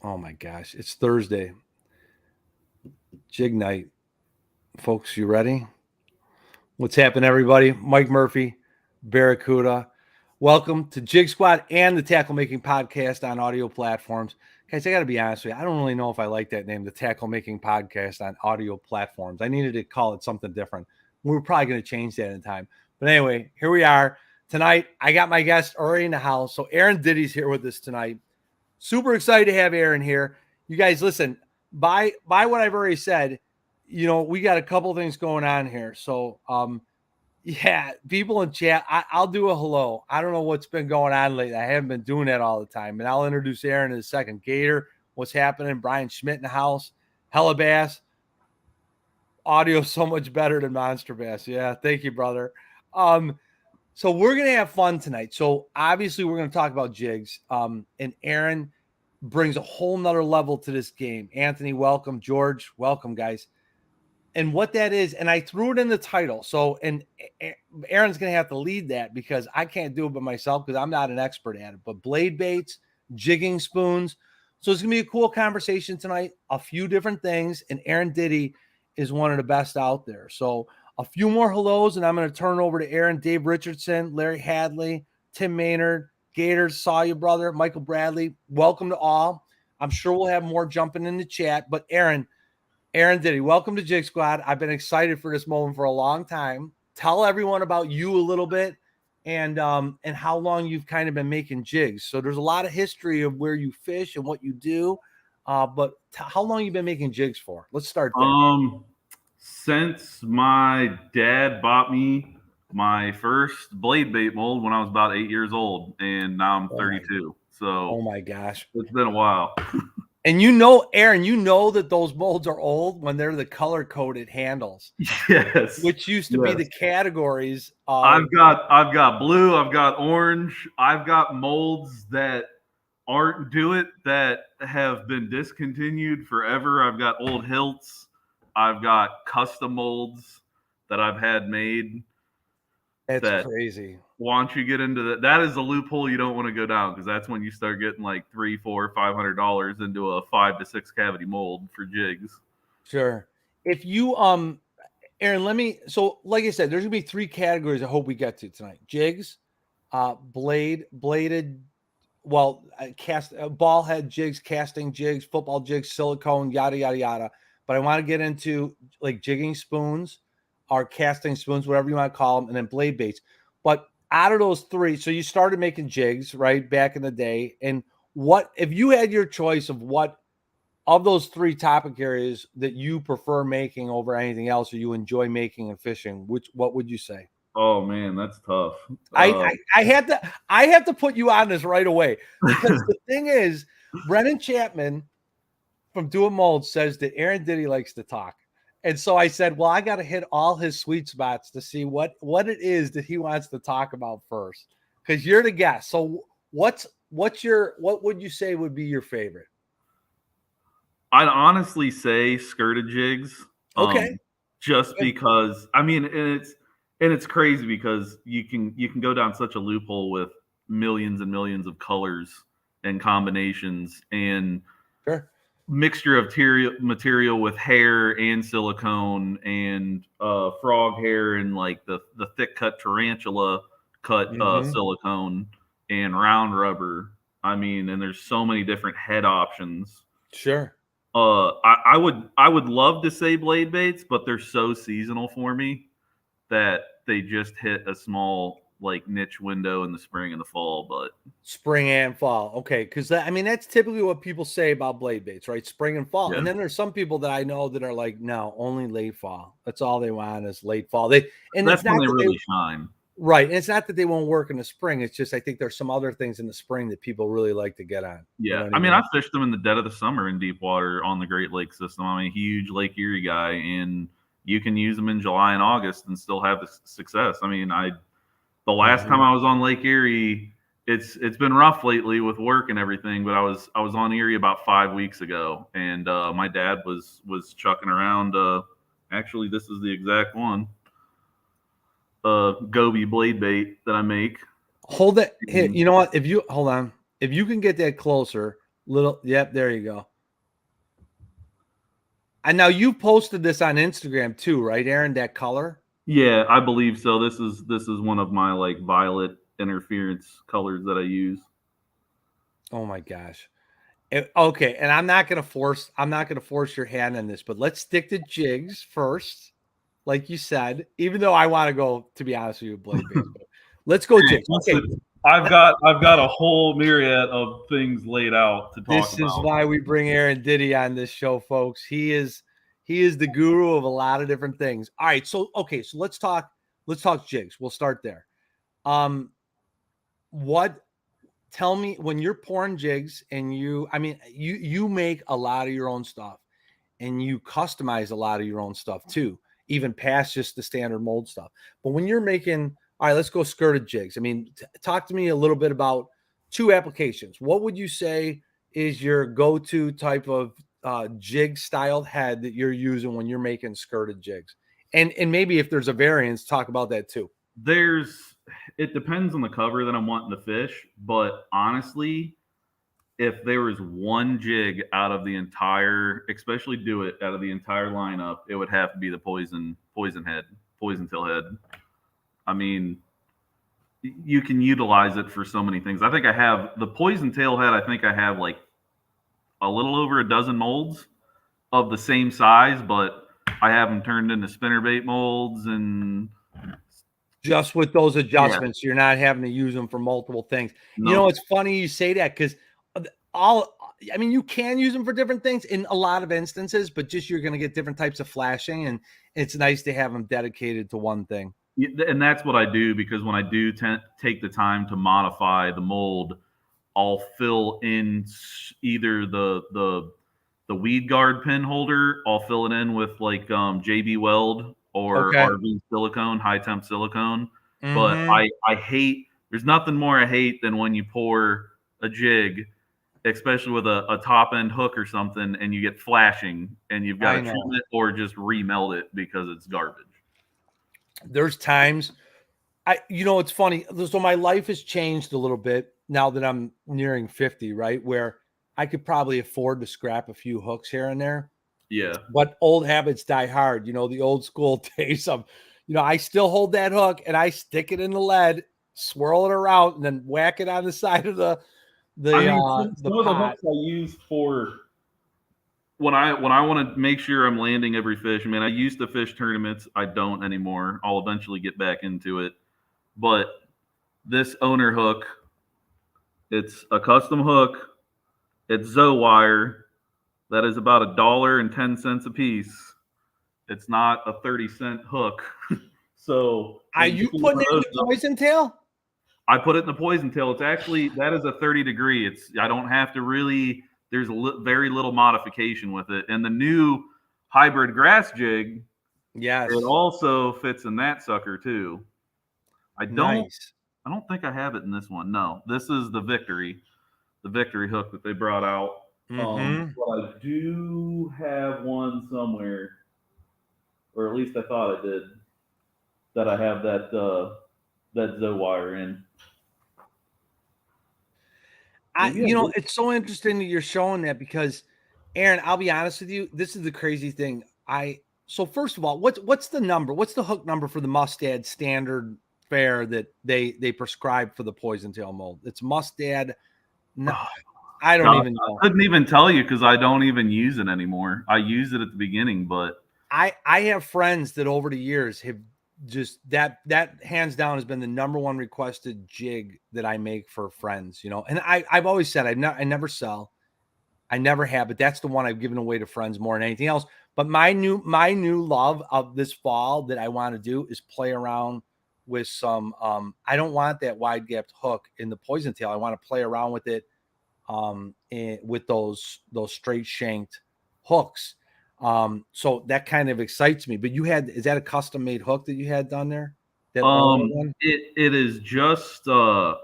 Oh my gosh, it's Thursday. Jig night. Folks, you ready? What's happening, everybody? Mike Murphy, Barracuda. Welcome to Jig Squad and the Tackle Making Podcast on audio platforms. Guys, I got to be honest with you. I don't really know if I like that name, the Tackle Making Podcast on audio platforms. I needed to call it something different. We're probably going to change that in time. But anyway, here we are. Tonight, I got my guest already in the house. So Aaron Ditty's here with us tonight. Super excited to have Aaron here. You guys, listen, by what I've already said, you know, we got a couple things going on here. So, yeah, people in chat, I'll do a hello. I don't know what's been going on lately. I haven't been doing that all the time. And I'll introduce Aaron in a second. Gator, what's happening? Brian Schmidt in the house. Hella Bass. Audio so much better than Monster Bass. Yeah, thank you, brother. So we're going to have fun tonight. So obviously we're going to talk about jigs. And Aaron brings a whole nother level to this game. Anthony, welcome. George, welcome, guys. And what that is, and I threw it in the title. So, and Aaron's going to have to lead that because I can't do it by myself because I'm not an expert at it. But blade baits, jigging spoons. So it's going to be a cool conversation tonight. A few different things. And Aaron Ditty is one of the best out there. So a few more hellos, and I'm going to turn it over to Aaron, Dave Richardson, Larry Hadley, Tim Maynard, Gators, saw you, brother, Michael Bradley. Welcome to all. I'm sure we'll have more jumping in the chat. But Aaron Ditty, welcome to Jig Squad. I've been excited for this moment for a long time. Tell everyone about you a little bit and how long you've kind of been making jigs. So there's a lot of history of where you fish and what you do. But how long you been making jigs for? Let's start there. Since my dad bought me my first blade bait mold when I was about 8 years old, and now I'm 32. Oh my gosh. It's been a while. And you know, Aaron, you know that those molds are old when they're the color-coded handles. Yes. Which used to be the categories of... I've got blue, I've got orange, I've got molds that aren't do it that have been discontinued forever. I've got old hilts. I've got custom molds that I've had made. That's crazy. Once you get into that is a loophole you don't want to go down because that's when you start getting like $300, $400, $500 into a 5 to 6 cavity mold for jigs. Sure. If you Aaron, so like I said, there's gonna be 3 categories I hope we get to tonight: jigs, bladed, ball head jigs, casting jigs, football jigs, silicone, yada yada yada. But I want to get into like jigging spoons or casting spoons, whatever you want to call them, and then blade baits. But out of those 3, so you started making jigs, right, back in the day. And what if you had your choice of what of those 3 topic areas that you prefer making over anything else, or you enjoy making and fishing? What would you say? Oh man, that's tough. I have to put you on this right away because the thing is, Brennan Chapman from Doing Mold says that Aaron Ditty likes to talk. And so I said, well, I got to hit all his sweet spots to see what it is that he wants to talk about first. Because you're the guest. So what would you say would be your favorite? I'd honestly say skirted jigs. Okay. Just because I mean, and it's crazy because you can go down such a loophole with millions and millions of colors and combinations and sure. Mixture of material with hair and silicone and frog hair and like the thick cut tarantula cut silicone and round rubber. I mean, and there's so many different head options. Sure. I would love to say blade baits, but they're so seasonal for me that they just hit a small like niche window in the spring and the fall. But spring and fall, okay, because I mean that's typically what people say about blade baits, right? Spring and fall. Yeah. And then there's some people that I know that are like, no, only late fall. That's all they want is late fall. That's when they really shine. Right. And it's not that they won't work in the spring. It's just I think there's some other things in the spring that people really like to get on. Yeah. You know I mean, I fished them in the dead of the summer in deep water on the Great Lakes system. I'm a huge Lake Erie guy, and you can use them in July and August and still have success. I mean, the last time I was on Lake Erie, it's been rough lately with work and everything, but I was on Erie about 5 weeks ago, and my dad was chucking around. Actually, this is the exact one. Goby blade bait that I make. Hold it. Hey, you know what? If you hold on, if you can get that closer, Little, yep, there you go. And now you posted this on Instagram too, right, Aaron? That color? Yeah, I believe so. This is one of my like violet interference colors that I use. Oh my gosh. Okay, and I'm not gonna force your hand on this, but let's stick to jigs first, like you said. Even though I want to go, to be honest with you, blade base, but let's go Hey, jigs. Okay, listen, I've got a whole myriad of things laid out to talk this is about. why we bring Aaron Ditty on this show, folks. He is the guru of a lot of different things. All right, so okay, so let's talk jigs. We'll start there. Um, what tell me when you're pouring jigs and you make a lot of your own stuff and you customize a lot of your own stuff too, even past just the standard mold stuff. But when you're making, all right, let's go skirted jigs. I mean, talk to me a little bit about two applications. What would you say is your go-to type of jig styled head that you're using when you're making skirted jigs? And maybe if there's a variance, talk about that too. It depends on the cover that I'm wanting to fish, but honestly, if there was one jig out of the entire, especially do it out of the entire lineup, it would have to be the poison tail head. I mean, you can utilize it for so many things. I think I have the poison tail head. I think I have like a little over a dozen molds of the same size, but I have them turned into spinnerbait molds and Just with those yeah, adjustments, you're not having to use them for multiple things. You know, no, it's funny you say that because all I mean, you can use them for different things in a lot of instances, but just you're going to get different types of flashing, and it's nice to have them dedicated to one thing. and that's what I do because when I do take the time to modify the mold, I'll fill in either the weed guard pin holder. I'll fill it in with like JB Weld or Okay. RV silicone, high temp silicone. But Mm-hmm. I hate. There's nothing more I hate than when you pour a jig, especially with a top end hook or something, and you get flashing, and you've got I to trim know. it or just remelt it because it's garbage. There's times it's funny. So my life has changed a little bit now that I'm nearing 50, right? Where I could probably afford to scrap a few hooks here and there. Yeah. But old habits die hard. The old school days of, I still hold that hook and I stick it in the lead, swirl it around, and then whack it on the side of the I the mean, uh the some of the pot. hooks I use for when I want to make sure I'm landing every fish. I mean, I used to fish tournaments. I don't anymore. I'll eventually get back into it. But this owner hook, it's a custom hook. It's Wire. That is about $1.10 a piece. It's not a 30-cent hook. So Are when you you see putting one of it in the those, poison tail? I put it in the poison tail. It's actually that is a 30 degree. I don't have to really. There's very little modification with it, and the new hybrid grass jig, it Yes. also fits in that sucker too. I don't. Nice. I don't think I have it in this one. No, this is the victory hook that they brought out. Mm-hmm. But I do have one somewhere, or at least I thought I did. That I have that Wire in. Maybe I did. It's so interesting that you're showing that because, Aaron, I'll be honest with you. This is the crazy thing. So first of all, what's the number? What's the hook number for the Mustad standard fare that they prescribe for the poison tail mold? It's Mustad. No, I don't God, even know. I couldn't even tell you because I don't even use it anymore. I used it at the beginning, but I have friends that over the years have just that hands down has been the number one requested jig that I make for friends. And I've always said I never sell. I never have, but that's the one I've given away to friends more than anything else. But my new love of this fall that I want to do is play around with some. I don't want that wide gapped hook in the poison tail. I want to play around with it, with those straight shanked hooks. So that kind of excites me. But is that a custom made hook that you had done there? That owner one? it is just Lure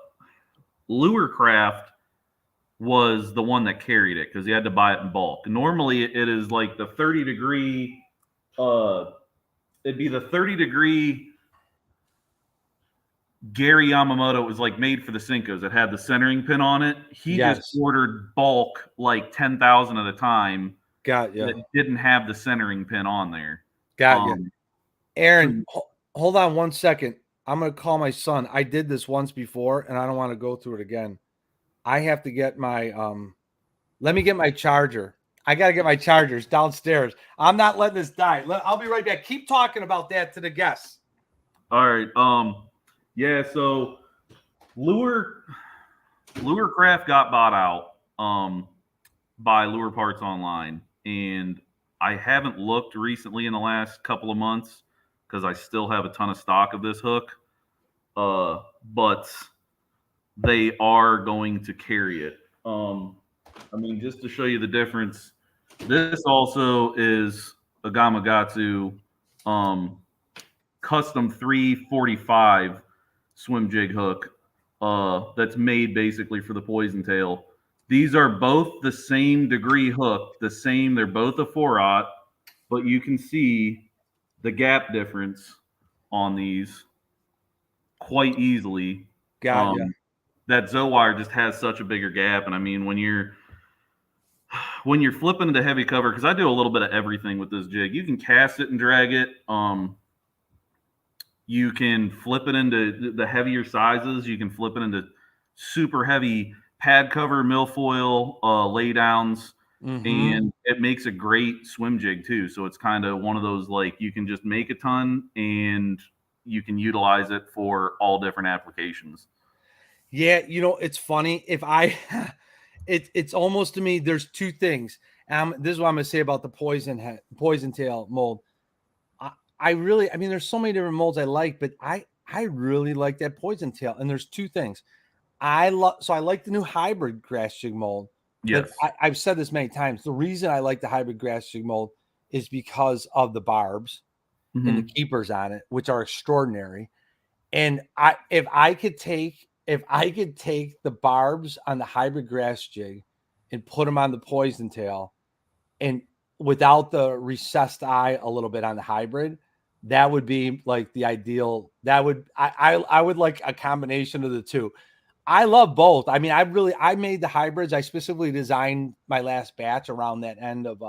was the one that carried it because he had to buy it in bulk. Normally, it is like the 30 degree. It'd be the 30 degree Gary Yamamoto was like made for the Cincos. It had the centering pin on it. He just Yes. ordered bulk like 10,000 at a time Got you. that didn't have the centering pin on there. Got you. Aaron, so- hold on 1 second. I'm going to call my son. I did this once before, and I don't want to go through it again. I have to get my let me get my charger. I got to get my chargers downstairs. I'm not letting this die. I'll be right back. Keep talking about that to the guests. All right. Yeah, so Lure Craft got bought out by Lure Parts Online, and I haven't looked recently in the last couple of months because I still have a ton of stock of this hook. But they are going to carry it. I mean, just to show you the difference, this also is a Gamakatsu custom 345 swim jig hook that's made basically for the poison tail. These are both the same degree hook, they're both a 4/0, but you can see the gap difference on these quite easily. Got you. That Zowire just has such a bigger gap, and I mean when you're flipping into heavy cover, because I do a little bit of everything with this jig. You can cast it and drag it. You can flip it into the heavier sizes. You can flip it into super heavy pad cover, milfoil laydowns, and it makes a great swim jig too. So it's kind of one of those like you can just make a ton and you can utilize it for all different applications. Yeah, it's funny. If I, it's almost to me. There's two things. This is what I'm gonna say about the poison tail mold. I mean, there's so many different molds I like, but I really like that poison tail. And there's two things. I like the new hybrid grass jig mold. Yes, I've said this many times. The reason I like the hybrid grass jig mold is because of the barbs and the keepers on it, which are extraordinary. And if I could take the barbs on the hybrid grass jig and put them on the poison tail, and without the recessed eye a little bit on the hybrid, that would be like the ideal. I would like a combination of the two. I love both. I mean, I made the hybrids. I specifically designed my last batch around that end of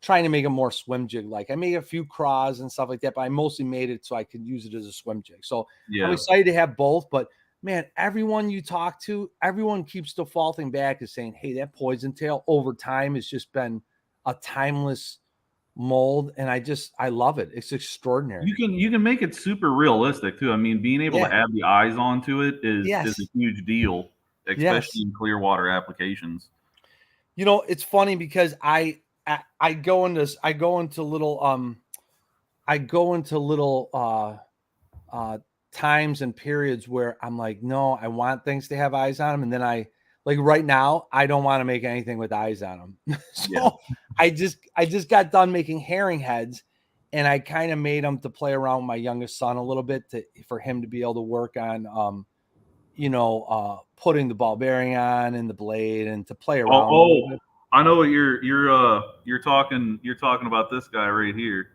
trying to make them more swim jig like. I made a few craws and stuff like that, but I mostly made it so I could use it as a swim jig. So I'm excited to have both. But man, everyone you talk to, everyone keeps defaulting back to saying, hey, that poison tail over time has just been a timeless mold, and I love it. It's extraordinary. You can make it super realistic too. I mean, being able to add the eyes onto it is a huge deal, especially in clear water applications. It's funny because I go into little times and periods where I'm like, no, I want things to have eyes on them, and then like right now, I don't want to make anything with eyes on them. So I just got done making herring heads, and I kind of made them to play around with my youngest son a little bit for him to be able to work on, putting the ball bearing on and the blade and to play around. Oh, I know what you're talking about this guy right here.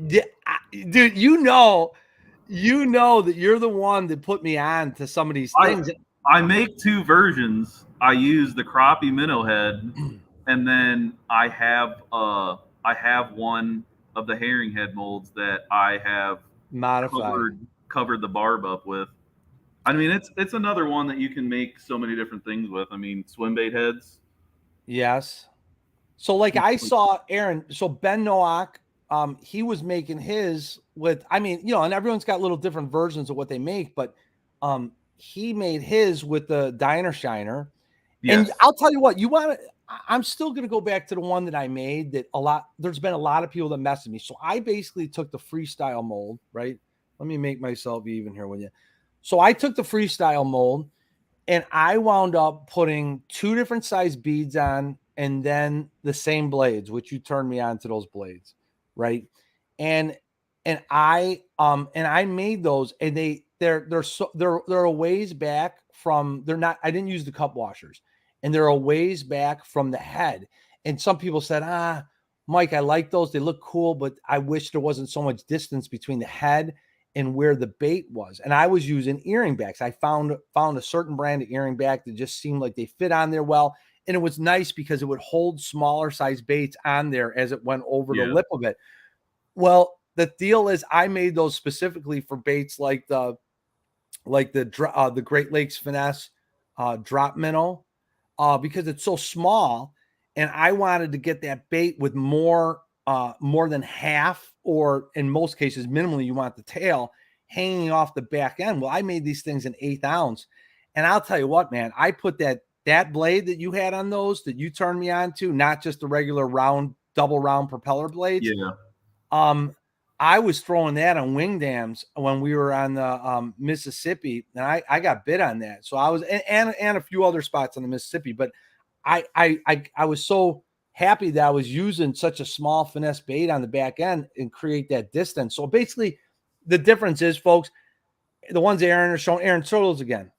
Yeah, dude, you know that you're the one that put me on to some of these things. I make two versions. I use the crappie minnow head, and then I have one of the herring head molds that I have modified, covered the barb up with. I mean, it's another one that you can make so many different things with. I mean, swim bait heads. Yes. So like I saw Aaron, so Ben Noack, he was making his with, I mean, and everyone's got little different versions of what they make, but he made his with the Diner Shiner. Yes. And I'll tell you what, I'm still going to go back to the one that I made there's been a lot of people that messaged me. So I basically took the freestyle mold, right? Let me make myself even here with you. So I took the freestyle mold and I wound up putting 2 different size beads on and then the same blades, which you turned me on to those blades, right? And I made those, and they're a ways back from, I didn't use the cup washers, and they're a ways back from the head. And some people said, Mike, I like those. They look cool, but I wish there wasn't so much distance between the head and where the bait was. And I was using earring backs. I found a certain brand of earring back that just seemed like they fit on there well. And it was nice because it would hold smaller size baits on there as it went over the lip of it. Well, the deal is I made those specifically for baits like the Great Lakes Finesse drop minnow because it's so small. And I wanted to get that bait with more than half, or in most cases, minimally, you want the tail hanging off the back end. Well, I made these things in 1/8 ounce. And I'll tell you what, man, I put that blade that you had on those that you turned me on to, not just the regular double round propeller blades. Yeah. I was throwing that on wing dams when we were on the Mississippi, and I got bit on that. So I was, and a few other spots on the Mississippi, but I was so happy that I was using such a small finesse bait on the back end and create that distance. So basically, the difference is, folks, the ones Aaron are showing. Aaron, show those again.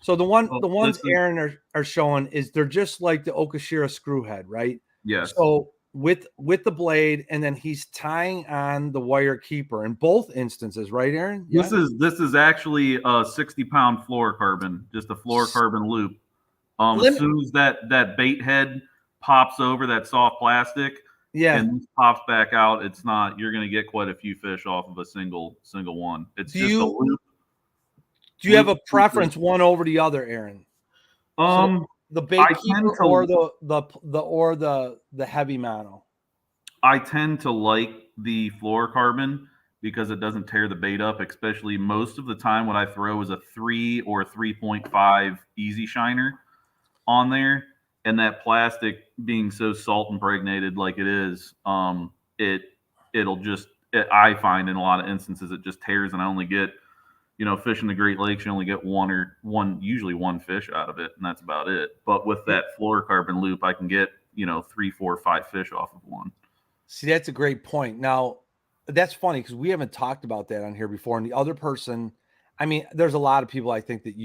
So the ones Aaron are showing is they're just like the Okashira screwhead, right? Yes. So with the blade, and then he's tying on the wire keeper in both instances, right, Aaron? Yeah? This is actually a 60-pound fluorocarbon, just a fluorocarbon loop. As soon as that bait head pops over that soft plastic, and this pops back out, you're going to get quite a few fish off of a single one. It's just a loop. Do you have a preference one over the other, Aaron? So the bait keeper or the heavy mono? I tend to like the fluorocarbon because it doesn't tear the bait up, especially most of the time what I throw is a 3 or 3.5 easy shiner on there, and that plastic being so salt impregnated like it is, it'll just I find in a lot of instances it just tears, and I only get, fish in the Great Lakes, you only get usually one fish out of it, and that's about it. But with that fluorocarbon loop, I can get 3, 4, 5 fish off of one. See, that's a great point. Now, that's funny because we haven't talked about that on here before. And the other person, I mean, there's a lot of people I think that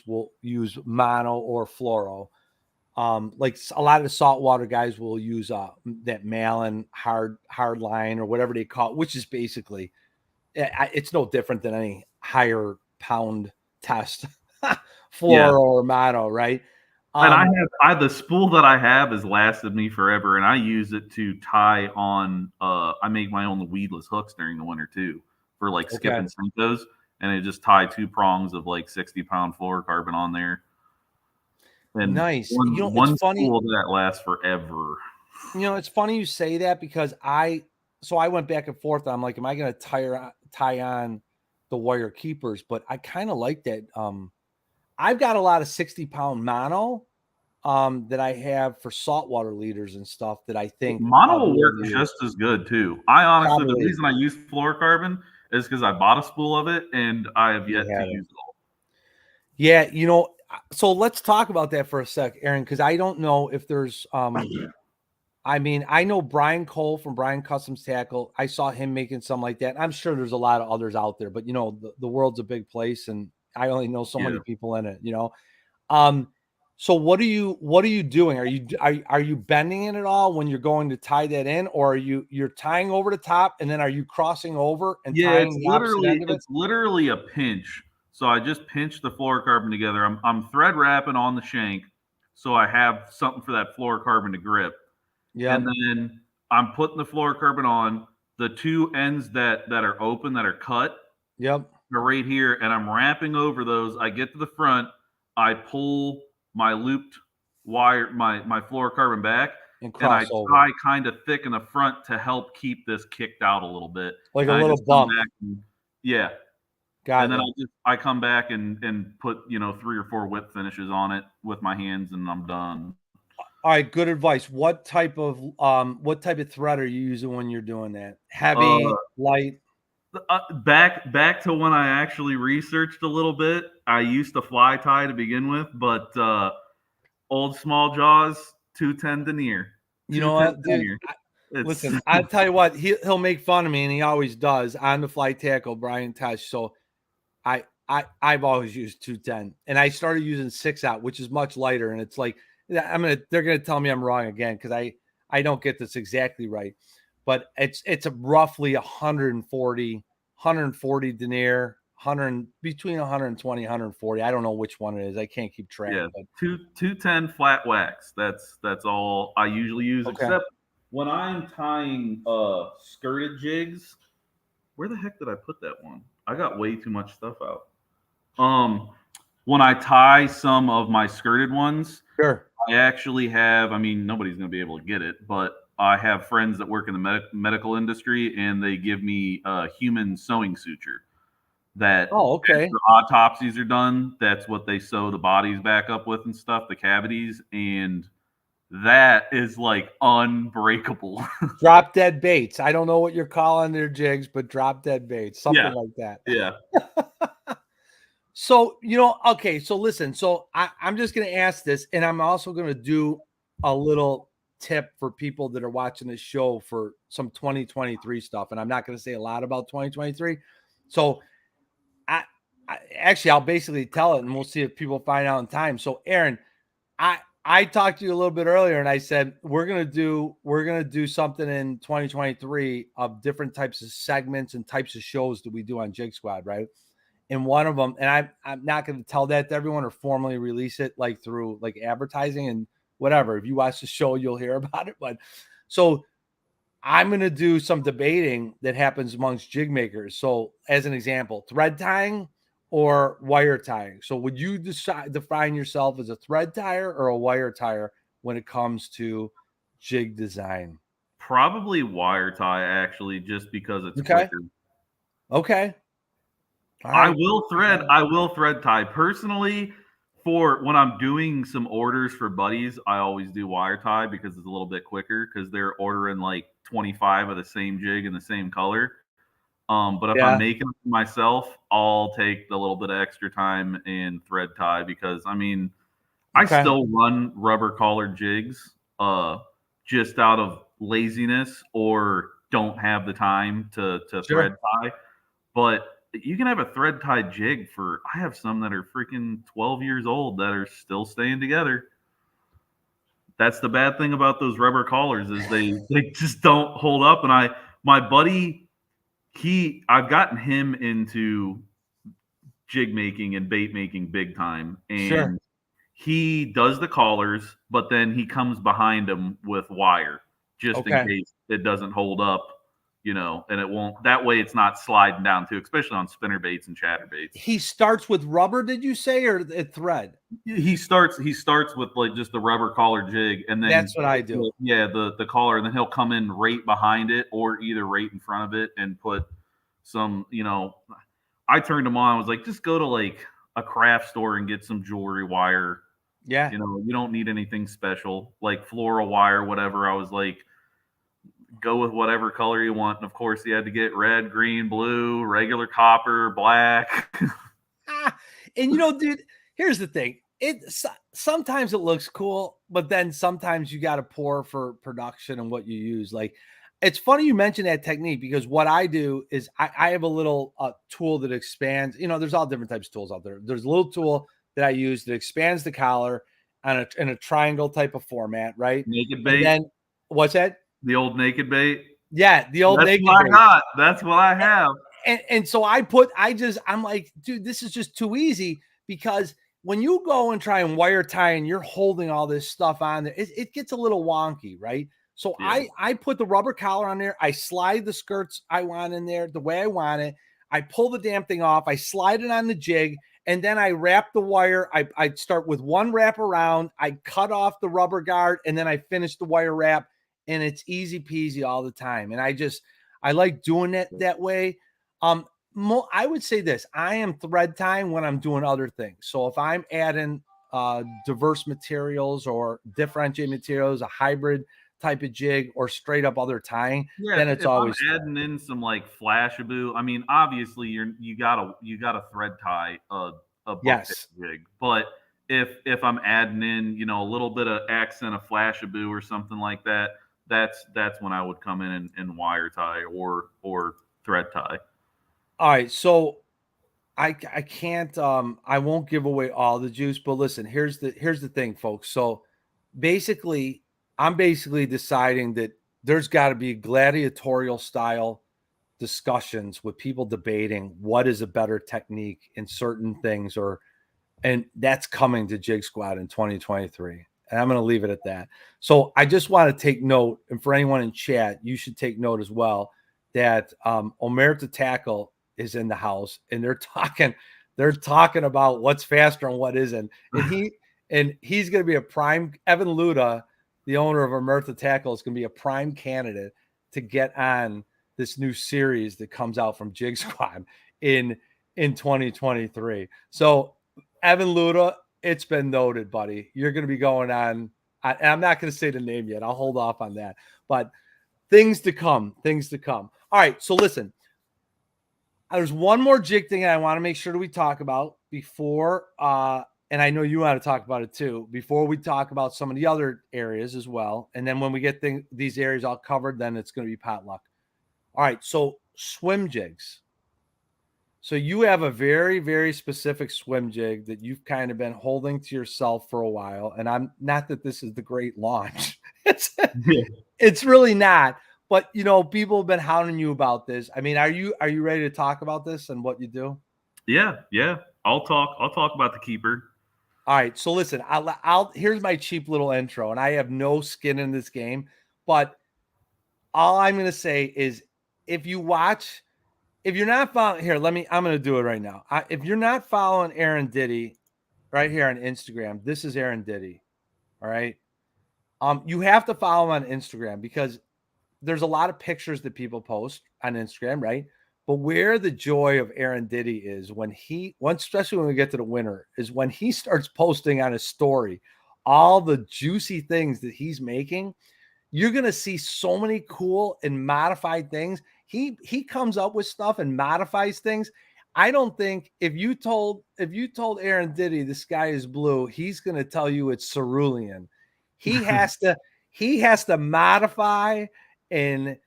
will use mono or fluoro. Like a lot of the saltwater guys will use that Malin hard line or whatever they call it, which is basically, it's no different than any higher pound test fluoro or mono, right? And the spool that I have has lasted me forever, and I use it to tie on. I make my own weedless hooks during the winter too, for like skip and sink those, and I just tie 2 prongs of like 60-pound fluorocarbon on there. And nice. One spool that lasts forever. It's funny you say that because I went back and forth. I'm like, am I going to tie on the wire keepers? But I kind of like that. I've got a lot of 60-pound mono that I have for saltwater leaders and stuff that I think mono will work just as good too. The reason I use fluorocarbon is because I bought a spool of it and I have yet to use it all. Yeah, so let's talk about that for a sec, Aaron, because I don't know if there's I mean, I know Brian Cole from Brian Customs Tackle. I saw him making something like that. I'm sure there's a lot of others out there, but the world's a big place and I only know so many people in it, So what are you doing? Are you bending it at all when you're going to tie that in, or you're tying over the top and then are you crossing over and tying the opposite end of it? It's literally a pinch. So I just pinch the fluorocarbon together. I'm thread wrapping on the shank, so I have something for that fluorocarbon to grip. Yeah. And then I'm putting the fluorocarbon on the 2 ends that are open, that are cut. Yep. They're right here, and I'm wrapping over those. I get to the front, I pull my looped wire, my fluorocarbon back, and I tie kind of thick in the front to help keep this kicked out a little bit. Like a little bump. Yeah. And then I come back and put 3 or 4 whip finishes on it with my hands, and I'm done. All right, good advice. What type of thread are you using when you're doing that? Heavy, light? Back to when I actually researched a little bit. I used to fly tie to begin with, but old small jaws 210 denier. You know what, dude? Listen, I'll tell you what. He'll make fun of me, and he always does on the fly tackle, Brian Tesh. So I've always used 210, and I started using 6-aught, which is much lighter, and it's like they're gonna tell me I'm wrong again because I don't get this exactly right, but it's a roughly 140 140 denier, between 120, 140. I don't know which one it is. I can't keep track. Yeah, But 210 flat wax. That's all I usually use, okay. except when I'm tying skirted jigs. Where the heck did I put that one? I got way too much stuff out. When I tie some of my skirted ones, Sure. I actually have, I mean, nobody's going to be able to get it, but I have friends that work in the medical industry, and they give me a human sewing suture that Oh, okay. after autopsies are done, that's what they sew the bodies back up with and stuff, the cavities. And that is like unbreakable. Drop dead baits. I don't know what you're calling their jigs, but drop dead baits, something Yeah. like that. Yeah. So, okay. So listen, so I'm just going to ask this, and I'm also going to do a little tip for people that are watching this show for some 2023 stuff. And I'm not going to say a lot about 2023. So I'll basically tell it, and we'll see if people find out in time. So Aaron, I talked to you a little bit earlier, and I said we're gonna do something in 2023 of different types of segments and types of shows that we do on Jig Squad, right? And one of them, and I'm not going to tell that to everyone or formally release it like through like advertising and whatever. If you watch the show, you'll hear about it. But so I'm going to do some debating that happens amongst jig makers. So as an example, thread tying or wire tying. So would you define yourself as a thread tire or a wire tire when it comes to jig design? Probably wire tie, actually, just because it's Okay. quicker. Okay. All I right. will thread tie. Personally, for when I'm doing some orders for buddies, I always do wire tie because it's a little bit quicker because they're ordering like 25 of the same jig in the same color. But if I'm Yeah. making it myself, I'll take the little bit of extra time and thread tie because I mean, I Okay. still run rubber collared jigs, just out of laziness or don't have the time to thread Sure. tie. But you can have a thread tied jig for. I have some that are freaking 12 years old that are still staying together. That's the bad thing about those rubber collars is they just don't hold up. And my buddy, I've gotten him into jig making and bait making big time, Sure. and he does the collars, but then he comes behind them with wire just in Okay. case it doesn't hold up, and it won't. That way, it's not sliding down too, especially on spinner baits and chatter baits. He starts with rubber, did you say, or a thread? He starts with like just the rubber collar jig, and then That's what I do. the collar, and then he'll come in right behind it or either right in front of it and put some. I turned him on. I was like, just go to like a craft store and get some jewelry wire. Yeah. You don't need anything special like floral wire, whatever. I was like, go with whatever color you want. And of course, you had to get red, green, blue, regular copper, black. And dude, here's the thing. Sometimes it looks cool, but then sometimes you got to pour for production and what you use. Like, it's funny you mentioned that technique because what I do is I have a little tool that expands. There's all different types of tools out there. There's a little tool that I use that expands the collar in a triangle type of format, right? Naked And bait. then what's that? The old naked bait. Yeah, the old That's naked what bait. I got. That's what I have. And so I'm like, dude, this is just too easy because when you go and try and wire tie and you're holding all this stuff on there, it gets a little wonky, right? So Yeah. I put the rubber collar on there. I slide the skirts I want in there the way I want it. I pull the damn thing off. I slide it on the jig, and then I wrap the wire. I start with one wrap around. I cut off the rubber guard, and then I finish the wire wrap, and it's easy peasy all the time. And I like doing it that way. I would say this: I am thread tying when I'm doing other things. So if I'm adding diverse materials or differentiate materials, a hybrid type of jig, or straight up other tying, Yeah, then it's if I'm always adding in some like flashaboo, I mean, obviously you gotta thread tie a yes. jig, but if I'm adding in a little bit of accent of flashaboo or something like that, that's when I would come in and wire tie or thread tie. All right, so I can't I won't give away all the juice, but listen, here's the thing, folks. So I'm basically deciding that there's got to be gladiatorial style discussions with people debating what is a better technique in certain things, and that's coming to Jig Squad in 2023. And I'm going to leave it at that. So I just want to take note, and for anyone in chat, you should take note as well, that Omerta Tackle is in the house, and they're talking about what's faster and what isn't. And he's going to be a prime. Evan Luda, the owner of Omerta Tackle, is going to be a prime candidate to get on this new series that comes out from Jig Squad in 2023. So Evan Luda, it's been noted, buddy. You're going to be going on. I'm not going to say the name yet. I'll hold off on that. But things to come. All right. So listen, there's one more jig thing I want to make sure that we talk about before, and I know you want to talk about it too, before we talk about some of the other areas as well. And then when we get these areas all covered, then it's going to be potluck. All right. So swim jigs. So you have a very, very specific swim jig that you've kind of been holding to yourself for a while. And I'm not that this is the great launch. It's really not. But people have been hounding you about this. I mean, are you ready to talk about this and what you do? Yeah. I'll talk about the keeper. All right. So listen, here's my cheap little intro, and I have no skin in this game, but all I'm going to say is if you're not following here, I'm going to do it right now. If you're not following Aaron Ditty right here on Instagram, this is Aaron Ditty. All right. You have to follow him on Instagram because there's a lot of pictures that people post on Instagram, right? But where the joy of Aaron Ditty is especially when we get to the winter, is when he starts posting on his story all the juicy things that he's making. You're going to see so many cool and modified things. He comes up with stuff and modifies things. I don't think if you told Aaron Ditty the sky is blue, he's going to tell you it's cerulean. He has to modify and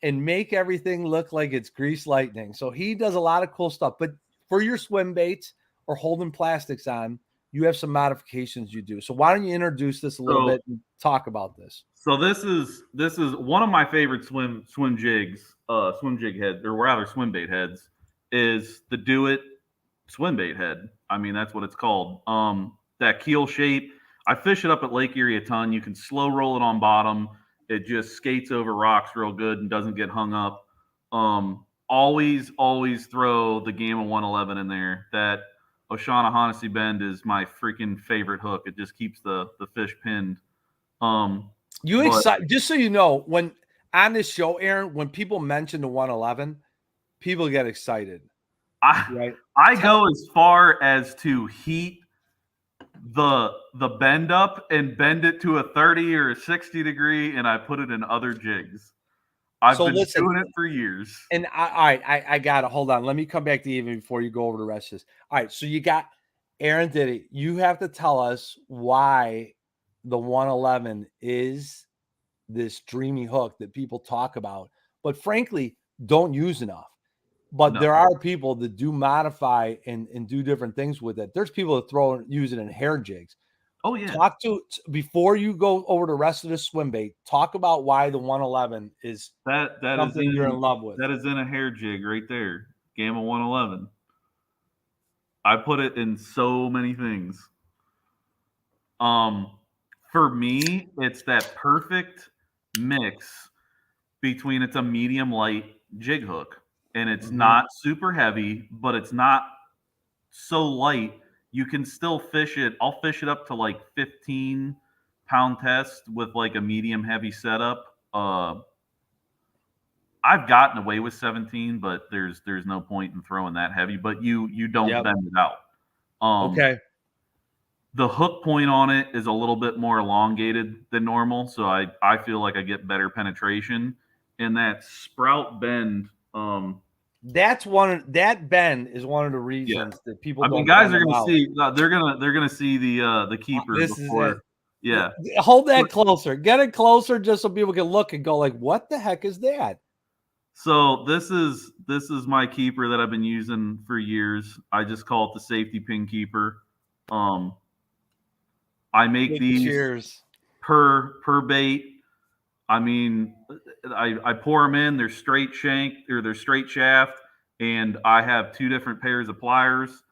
make everything look like it's grease lightning. So he does a lot of cool stuff. But for your swim baits or holding plastics on, you have some modifications you do. So why don't you introduce this a little bit and talk about this? So this is one of my favorite swim jigs, swim jig head, or rather swim bait heads, is the Do It swim bait head. I mean, that's what it's called. That keel shape. I fish it up at Lake Erie a ton. You can slow roll it on bottom. It just skates over rocks real good and doesn't get hung up. Always throw the Gamma 111 in there. That O'Shaughnessy bend is my freaking favorite hook. It just keeps the fish pinned. Just so you know, when on this show, Aaron, when people mention the 111, people get excited. I go as far as to heat the bend up and bend it to a 30 or a 60 degree, and I put it in other jigs. I've been doing it for years. And I got to hold on. Let me come back to you even before you go over the rest of this. All right. So you got Aaron Ditty. You have to tell us why the 111 is this dreamy hook that people talk about, but frankly, don't use enough. But there are people that do modify and do different things with it. There's people that use it in hair jigs. Oh, yeah. Before you go over the rest of the swim bait, talk about why the 111 is something you're in love with. That is in a hair jig right there. Gamma 111. I put it in so many things. For me, it's that perfect mix between it's a medium light jig hook. And it's not super heavy, but it's not so light. You can still fish it. I'll fish it up to like 15-pound test with like a medium heavy setup. I've gotten away with 17, but there's no point in throwing that heavy. But you don't bend it out. Okay. The hook point on it is a little bit more elongated than normal, so I feel like I get better penetration. And that sprout bend. That bend is one of the reasons that people. I mean, guys are going to see. They're gonna see the keeper. This before. Is it. Yeah. Hold that closer. Get it closer, just so people can look and go like, "What the heck is that?" So this is my keeper that I've been using for years. I just call it the safety pin keeper. I make these per bait. I mean, I pour them in. They're straight shank or they're straight shaft, and I have two different pairs of pliers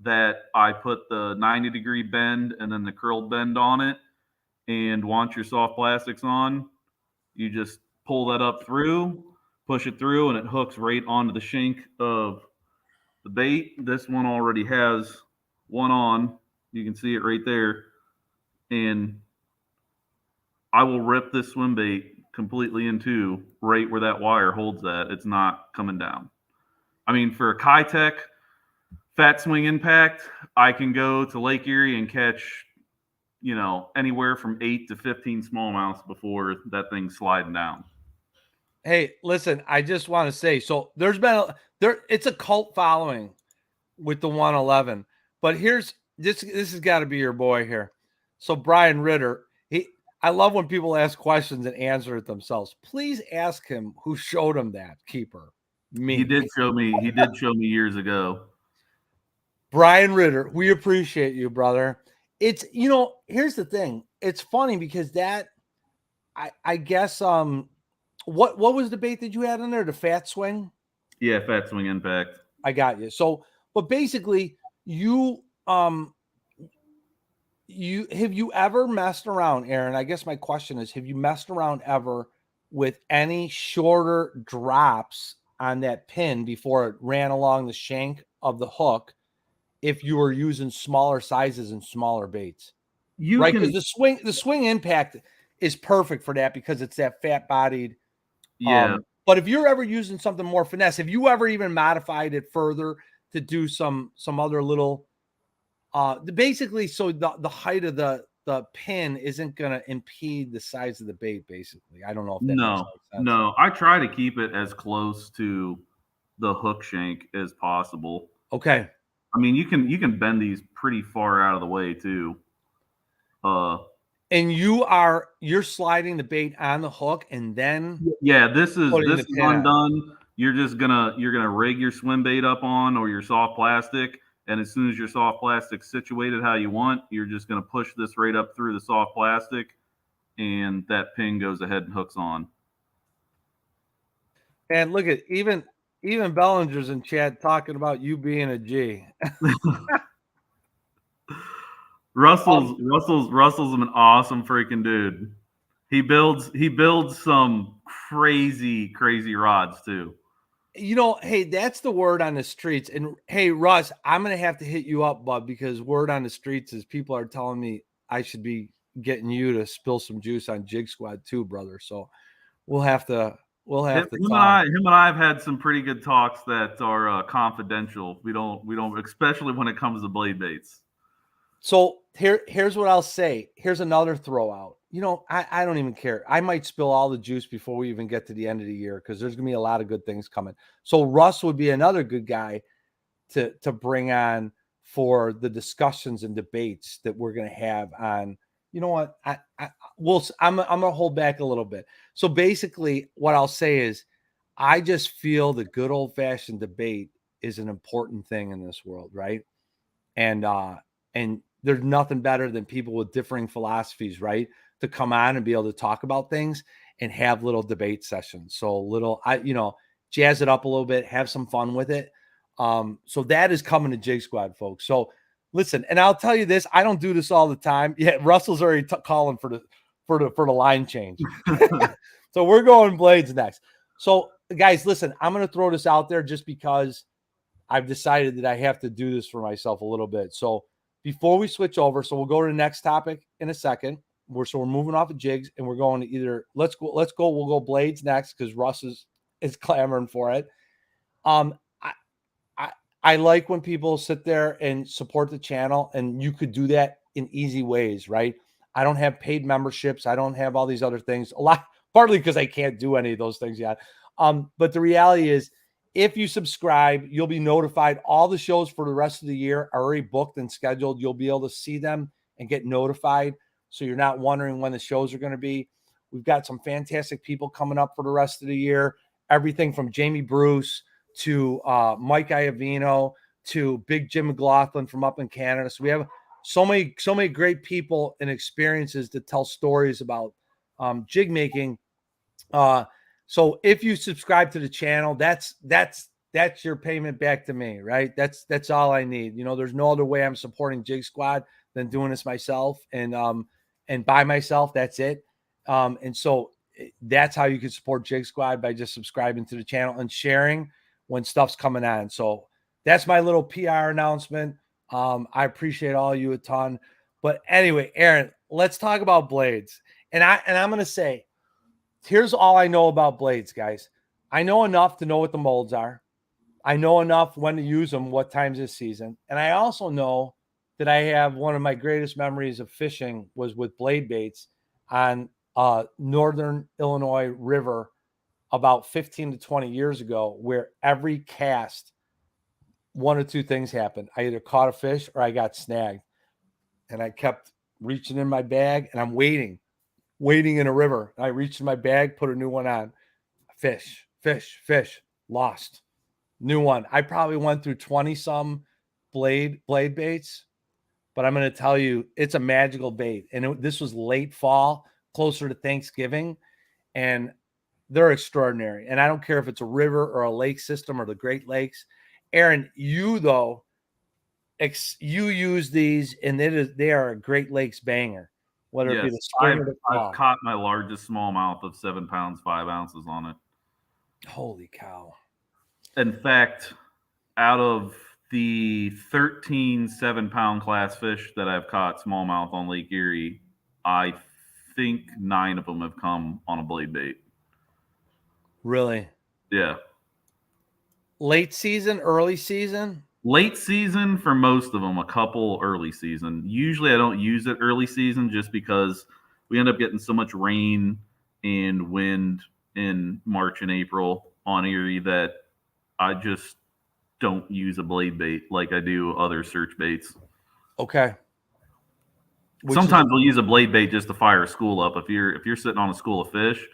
that I put the 90-degree bend and then the curled bend on it. And once your soft plastics on, you just pull that up through, push it through, and it hooks right onto the shank of the bait. This one already has one on. You can see it right there. And I will rip this swim bait completely in two right where that wire holds that. It's not coming down. I mean, for a Kitech fat swing impact, I can go to Lake Erie and catch, anywhere from 8 to 15 smallmouths before that thing's sliding down. Hey, listen, I just want to say, so it's a cult following with the 111, but here's this has got to be your boy here. So Brian Ritter, I love when people ask questions and answer it themselves. Please ask him who showed him that keeper. Me. He did show me years ago. Brian Ritter, we appreciate you, brother. It's, here's the thing. It's funny because I guess, what was the bait that you had in there? The fat swing? Yeah, fat swing impact. I got you. So, but basically you have you ever messed around, Aaron? I guess my question is, have you messed around ever with any shorter drops on that pin before it ran along the shank of the hook if you were using smaller sizes and smaller baits? Right? Because the swing impact is perfect for that because it's that fat bodied. Yeah. But if you're ever using something more finesse, have you ever even modified it further to do some other little basically so the height of the pin isn't going to impede the size of the bait, basically? I don't know if that makes sense. No, I try to keep it as close to the hook shank as possible. Okay. I mean, you can bend these pretty far out of the way too. And you're sliding the bait on the hook and then this is undone. You're gonna rig your swim bait up on or your soft plastic, and as soon as your soft plastic's situated how you want, you're just gonna push this right up through the soft plastic, and that pin goes ahead and hooks on. And look at even Bellinger's in chat talking about you being a G. Russell's an awesome freaking dude. He builds some crazy rods too. Hey, that's the word on the streets. And hey, Russ, I'm gonna have to hit you up, bud, because word on the streets is people are telling me I should be getting you to spill some juice on Jigsquad too, brother. So we'll have to talk. Him and I have had some pretty good talks that are confidential. We don't, especially when it comes to blade baits. So here's what I'll say. Here's another throw out. I don't even care. I might spill all the juice before we even get to the end of the year because there's gonna be a lot of good things coming. So Russ would be another good guy to bring on for the discussions and debates that we're gonna have on. You know what? I'm gonna hold back a little bit. So basically, what I'll say is, I just feel the good old fashioned debate is an important thing in this world, right? And there's nothing better than people with differing philosophies, right? To come on and be able to talk about things and have little debate sessions. So jazz it up a little bit, have some fun with it. So that is coming to Jig Squad, folks. So listen, and I'll tell you this, I don't do this all the time. Yeah, Russell's already calling for the line change. So we're going blades next. So guys, listen, I'm going to throw this out there just because I've decided that I have to do this for myself a little bit. So before we switch over, so we'll go to the next topic in a second. We're moving off of jigs and we're going to either we'll go blades next because Russ is clamoring for it. I like when people sit there and support the channel, and you could do that in easy ways, right? I don't have paid memberships. I don't have all these other things. Partly because I can't do any of those things yet. But the reality is, if you subscribe, you'll be notified. All the shows for the rest of the year are already booked and scheduled. You'll be able to see them and get notified, so you're not wondering when the shows are going to be. We've got some fantastic people coming up for the rest of the year. Everything from Jamie Bruce to Mike Iovino to Big Jim McLaughlin from up in Canada. So we have so many great people and experiences to tell stories about jig making So if you subscribe to the channel, that's your payment back to me, right? That's all I need. There's no other way I'm supporting Jig Squad than doing this myself and by myself. That's it. And so that's how you can support Jig Squad, by just subscribing to the channel and sharing when stuff's coming on. So that's my little PR announcement. I appreciate all you a ton. But anyway, Aaron, let's talk about blades. And I'm gonna say, here's all I know about blades, guys. I know enough to know what the molds are. I know enough when to use them, what times this season. And I also know that I have one of my greatest memories of fishing was with blade baits on northern Illinois River about 15 to 20 years ago, where every cast, one or two things happened. I either caught a fish or I got snagged. And I kept reaching in my bag, and I'm waiting in a river. I reached in my bag, put a new one on. Fish, lost. New one. I probably went through 20 some blade baits, but I'm going to tell you, it's a magical bait. And this was late fall, closer to Thanksgiving, and they're extraordinary. And I don't care if it's a river or a lake system or the Great Lakes. Aaron, you use these, and they are a Great Lakes banger. Whether it be the spring or the fall. I've caught my largest smallmouth of 7 pounds, 5 ounces on it. Holy cow. In fact, out of the 13 7-pound class fish that I've caught smallmouth on Lake Erie, I think 9 of them have come on a blade bait. Really? Yeah. Late season, early season? Late season for most of them, a couple early season. Usually I don't use it early season just because we end up getting so much rain and wind in March and April on Erie that I just don't use a blade bait like I do other search baits. Okay. Sometimes we'll use a blade bait just to fire a school up. If you're sitting on a school of fish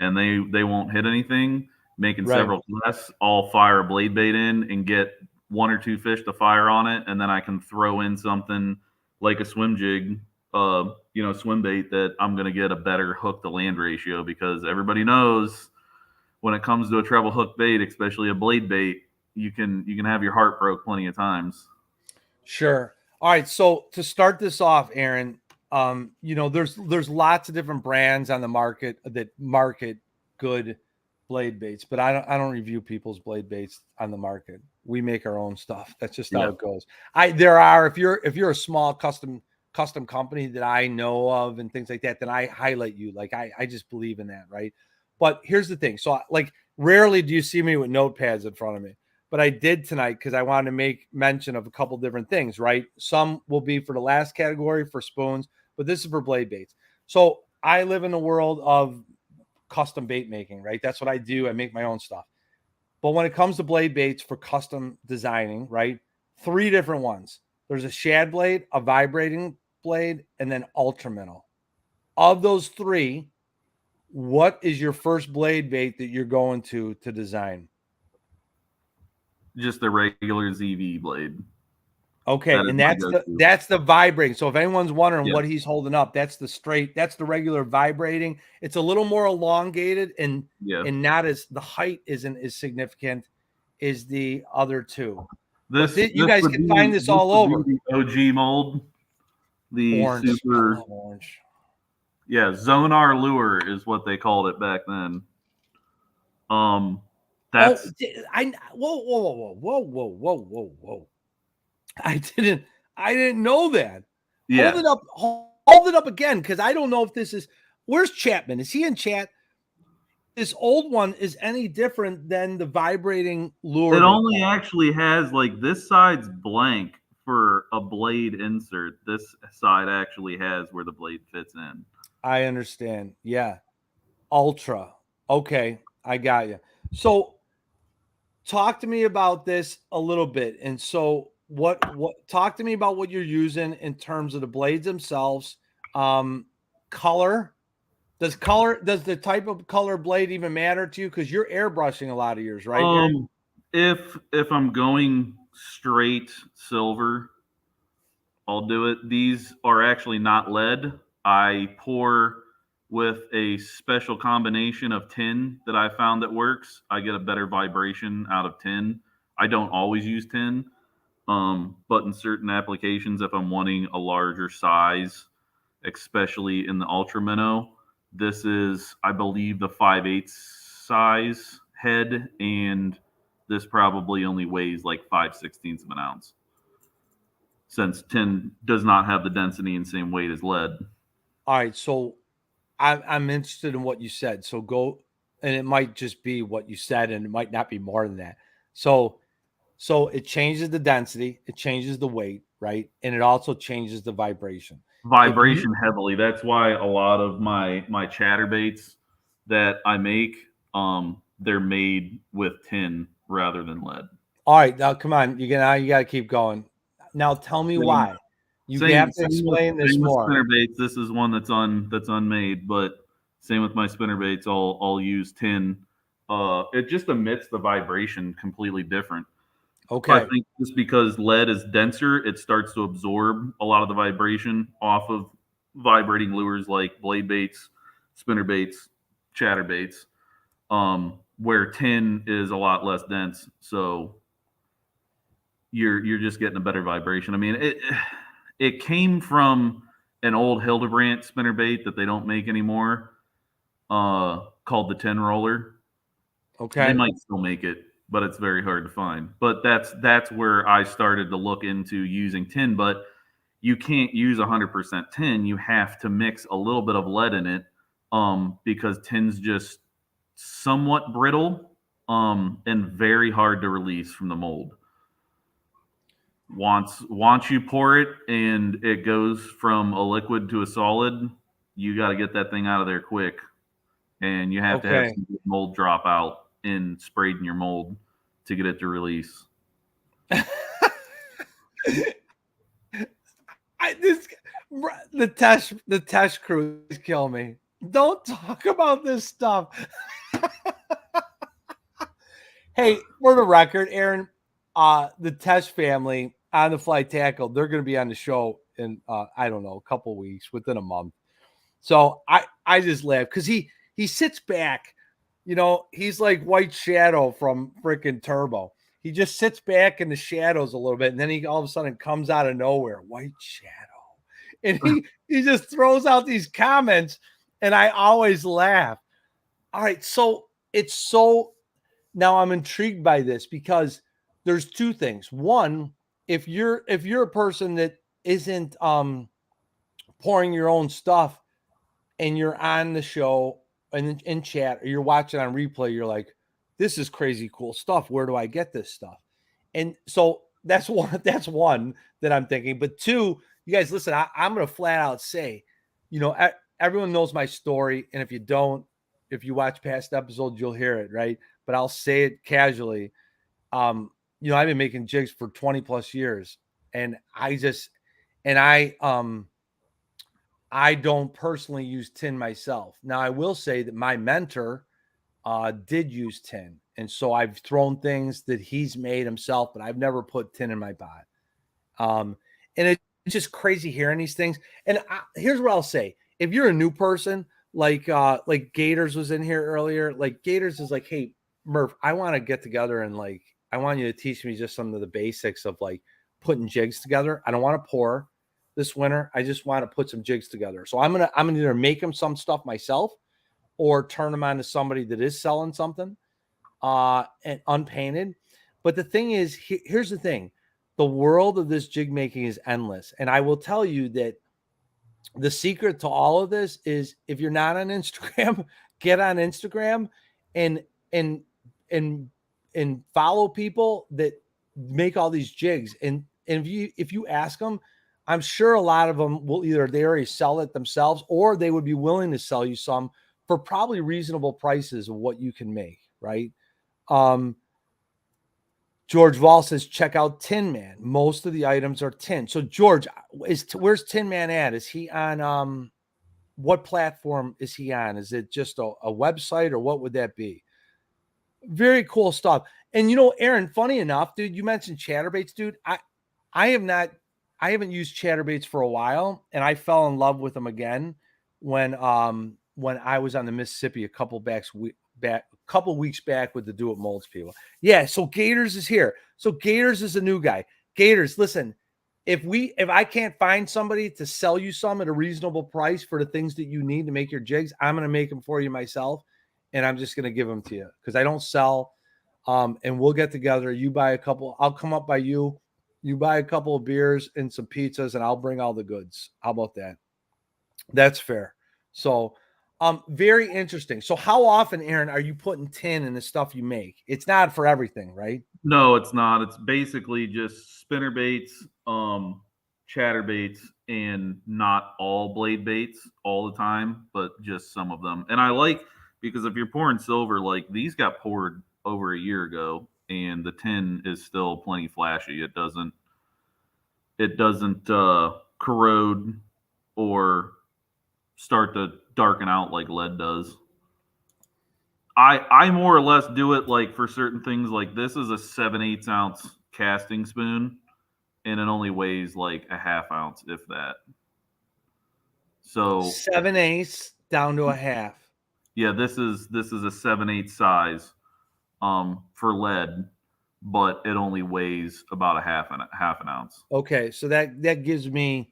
and they won't hit anything, making several casts, I'll fire a blade bait in and get 1 or 2 fish to fire on it, and then I can throw in something like a swim jig, swim bait that I'm going to get a better hook to land ratio, because everybody knows when it comes to a treble hook bait, especially a blade bait, you can have your heart broke plenty of times. Sure. All right. So to start this off, Aaron, there's lots of different brands on the market that market good blade baits, but I don't review people's blade baits on the market. We make our own stuff. That's just how it goes. If you're a small custom company that I know of and things like that, then I highlight you. Like I just believe in that, right? But here's the thing. So rarely do you see me with notepads in front of me, but I did tonight because I wanted to make mention of a couple different things, right? Some will be for the last category for spoons, but this is for blade baits. So I live in the world of custom bait making, right? That's what I do. I make my own stuff. But when it comes to blade baits for custom designing, right? 3 different ones. There's a shad blade, a vibrating blade, and then ultra minnow. Of those 3, what is your first blade bait that you're going to design? Just the regular ZV blade. Okay, and that's the vibrating. So if anyone's wondering what he's holding up, that's the regular vibrating. It's a little more elongated and not as, the height isn't as significant as the other 2. You guys can find this all over. The OG mold, the orange, super orange. Yeah, Zonar lure is what they called it back then. That's whoa. I didn't know that. Yeah. Hold it up again, because I don't know if this is. Where's Chapman? Is he in chat? This old one is any different than the vibrating lure? It only actually has, like, this side's blank for a blade insert. This side actually has where the blade fits in. I understand. Yeah. Ultra. Okay. I got you. So talk to me about this a little bit. And so talk to me about what you're using in terms of the blades themselves. Color. Does the type of color blade even matter to you? Because you're airbrushing a lot of yours, right? If I'm going straight silver, I'll do it. These are actually not lead. I pour with a special combination of tin that I found that works. I get a better vibration out of tin. I don't always use tin, but in certain applications, if I'm wanting a larger size, especially in the ultra minnow, this is, I believe, the 5/8 size head, and this probably only weighs like 5/16 of an ounce, since tin does not have the density and same weight as lead. All right, so I'm interested in what you said. So go, and it might just be what you said, and it might not be more than that. So it changes the density, it changes the weight, right? And it also changes the vibration. If you Vibration heavily. That's why a lot of my chatterbaits that I make, they're made with tin rather than lead. all right, now come on, you got to keep going. Now tell me Same, why. You have to explain this same with more. spinnerbaits. This is one that's unmade, but same with my spinnerbaits. I'll use tin. It just emits the vibration completely different. I Okay. think just because lead is denser, it starts to absorb a lot of the vibration off of vibrating lures like blade baits, spinner baits, chatterbaits, where tin is a lot less dense. So you're just getting a better vibration. I mean, it came from an old Hildebrandt spinner bait that they don't make anymore, called the tin roller. They Okay. might still make it, but it's very hard to find. But that's where I started to look into using tin. But you can't use 100% tin. You have to mix a little bit of lead in it, because tin's just somewhat brittle, and very hard to release from the mold. Once you pour it and it goes from a liquid to a solid, you got to get that thing out of there quick, and you have to have Okay. some mold drop out and sprayed in your mold to get it to release. This the test crew is kill me. Don't talk about this stuff. Hey, for the record, Aaron, the Test family on the Fly Tackle, they're going to be on the show in I don't know, a couple weeks, within a month. So I just laugh because he sits back, he's like White Shadow from freaking Turbo. He just sits back in the shadows a little bit, and then he all of a sudden comes out of nowhere, White Shadow, and he just throws out these comments, and I always laugh. All right, so it's so now I'm intrigued by this because there's two things. One, if you're a person that isn't pouring your own stuff and you're on the show and in chat or you're watching on replay, you're like, this is crazy cool stuff. Where do I get this stuff? And so that's one that I'm thinking. But two, you guys listen, I'm going to flat out say, everyone knows my story. And if you don't, if you watch past episodes, you'll hear it, right? But I'll say it casually. I've been making jigs for 20 plus years, and I don't personally use tin myself. Now, I will say that my mentor did use tin. And so I've thrown things that he's made himself, but I've never put tin in my pot. And it's just crazy hearing these things. And here's what I'll say. If you're a new person, like Gators was in here earlier, like Gators is like, hey, Murph, I want to get together and I want you to teach me just some of the basics of putting jigs together. I don't want to pour this winter. I just want to put some jigs together. So I'm gonna either make them some stuff myself or turn them on to somebody that is selling something and unpainted. But the thing is, here's the thing. The world of this jig making is endless. And I will tell you that the secret to all of this is if you're not on Instagram, get on Instagram and follow people that make all these jigs. And if you ask them, I'm sure a lot of them will either they already sell it themselves or they would be willing to sell you some for probably reasonable prices of what you can make, right? George Wall says, check out Tin Man. Most of the items are tin. So George, where's Tin Man at? Is he on what platform is he on? Is it just a website or what would that be? Very cool stuff. And Aaron, funny enough, dude, you mentioned chatterbaits, dude. I haven't used chatterbaits for a while, and I fell in love with them again when when I was on the Mississippi a couple weeks back with the Do It Molds people. Yeah, so Gators is here. So Gators is a new guy. Gators, listen, if I can't find somebody to sell you some at a reasonable price for the things that you need to make your jigs, I'm going to make them for you myself, and I'm just going to give them to you because I don't sell. And we'll get together. You buy a couple. I'll come up by you. You buy a couple of beers and some pizzas, and I'll bring all the goods. How about that? That's fair. So, very interesting. So, how often, Aaron, are you putting tin in the stuff you make? It's not for everything, right? No, it's not. It's basically just spinner baits, chatter baits, and not all blade baits all the time, but just some of them. And I like because if you're pouring silver, like these got poured over a year ago, and the tin is still plenty flashy. It doesn't corrode or start to darken out like lead does. I more or less do it like for certain things. Like this is a 7/8 ounce casting spoon, and it only weighs like a half ounce, if that. So 7/8 down to a half. yeah, this is a 7/8 size for lead, but it only weighs about a half an ounce. Okay, so that gives me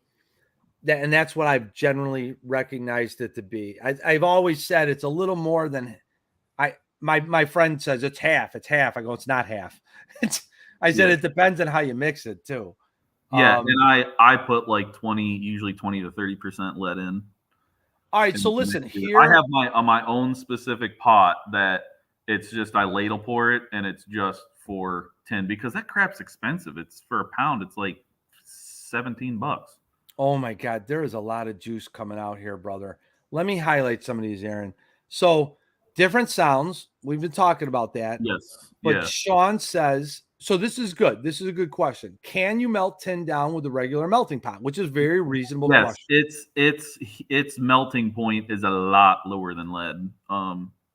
that, and that's what I've generally recognized it to be. I've always said it's a little more than my friend says it's half. It's half. I go, it's not half. I said it depends on how you mix it too. Yeah, and I put like 20 to 30% lead in. All right, so listen here. I have my own specific pot that it's just I ladle pour it, and it's just for tin because that crap's expensive. It's for a pound. It's like $17. Oh my God, there is a lot of juice coming out here, brother. Let me highlight some of these, Aaron. So different sounds. We've been talking about that. Yes. But Yeah. Sean says, so this is good. This is a good question. Can you melt tin down with a regular melting pot? Which is a very reasonable Yes, question. its melting point is a lot lower than lead.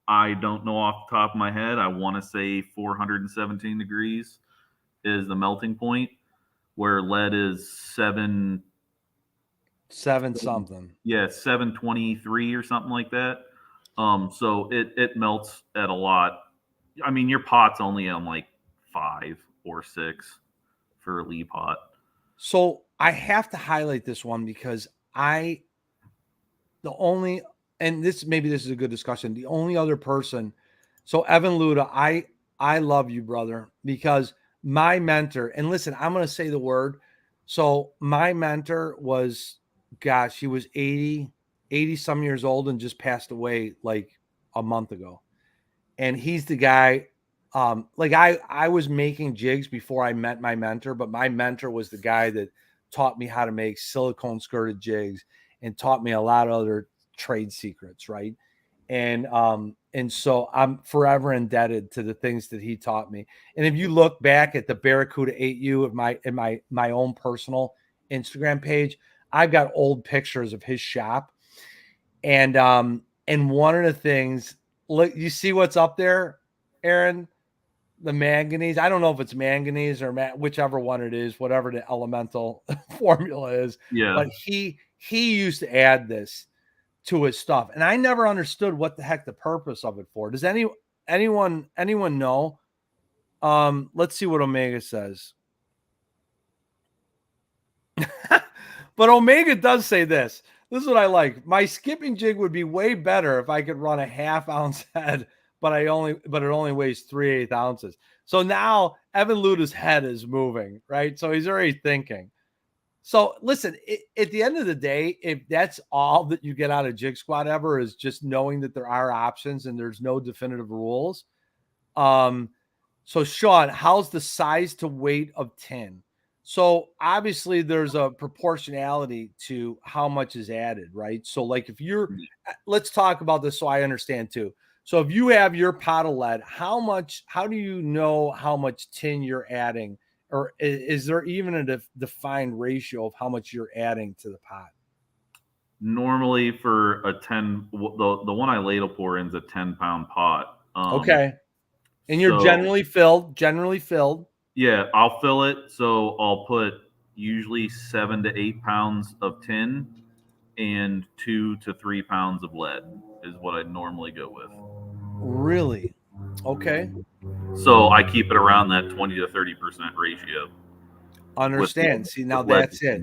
I don't know off the top of my head. I want to say 417 degrees is the melting point, where lead is 7 something. Yeah, 723 or something like that. So it melts at a lot. I mean, your pot's only on like 5 or 6 for a Lee pot. So I have to highlight this one because and this is a good discussion. The only other person, so Evan Luda, I love you, brother, because my mentor, and listen, I'm going to say the word. So my mentor was, gosh, he was 80 some years old and just passed away like a month ago. And he's the guy, like I was making jigs before I met my mentor, but my mentor was the guy that taught me how to make silicone skirted jigs and taught me a lot of other trade secrets, right? And so I'm forever indebted to the things that he taught me. And if you look back at the Barracuda 8U of my own personal Instagram page, I've got old pictures of his shop. And one of the things, look, you see what's up there, Aaron? The manganese. I don't know if it's manganese or whichever one it is, whatever the elemental formula is. Yeah. But he used to add this to his stuff, and I never understood what the heck the purpose of it for. Does anyone know? Let's see what Omega says. But Omega does say this. This is what I like. My skipping jig would be way better if I could run a half ounce head, but it only weighs 3/8 ounces. So now Evan Luda's head is moving, right? So he's already thinking. So listen, at the end of the day, if that's all that you get out of Jig Squad ever is just knowing that there are options and there's no definitive rules. So Sean, how's the size to weight of tin? So obviously there's a proportionality to how much is added, right? So like let's talk about this so I understand too. So if you have your pot of lead, how do you know how much tin you're adding? Or is there even a defined ratio of how much you're adding to the pot? Normally for a 10, the one I ladle pour in is a 10-pound pot. Okay. And you're generally filled. Yeah, I'll fill it. So I'll put usually 7 to 8 pounds of tin, and 2 to 3 pounds of lead is what I'd normally go with. Really? Okay. So I keep it around that 20 to 30% ratio. Understand. See, now With lead. that's it.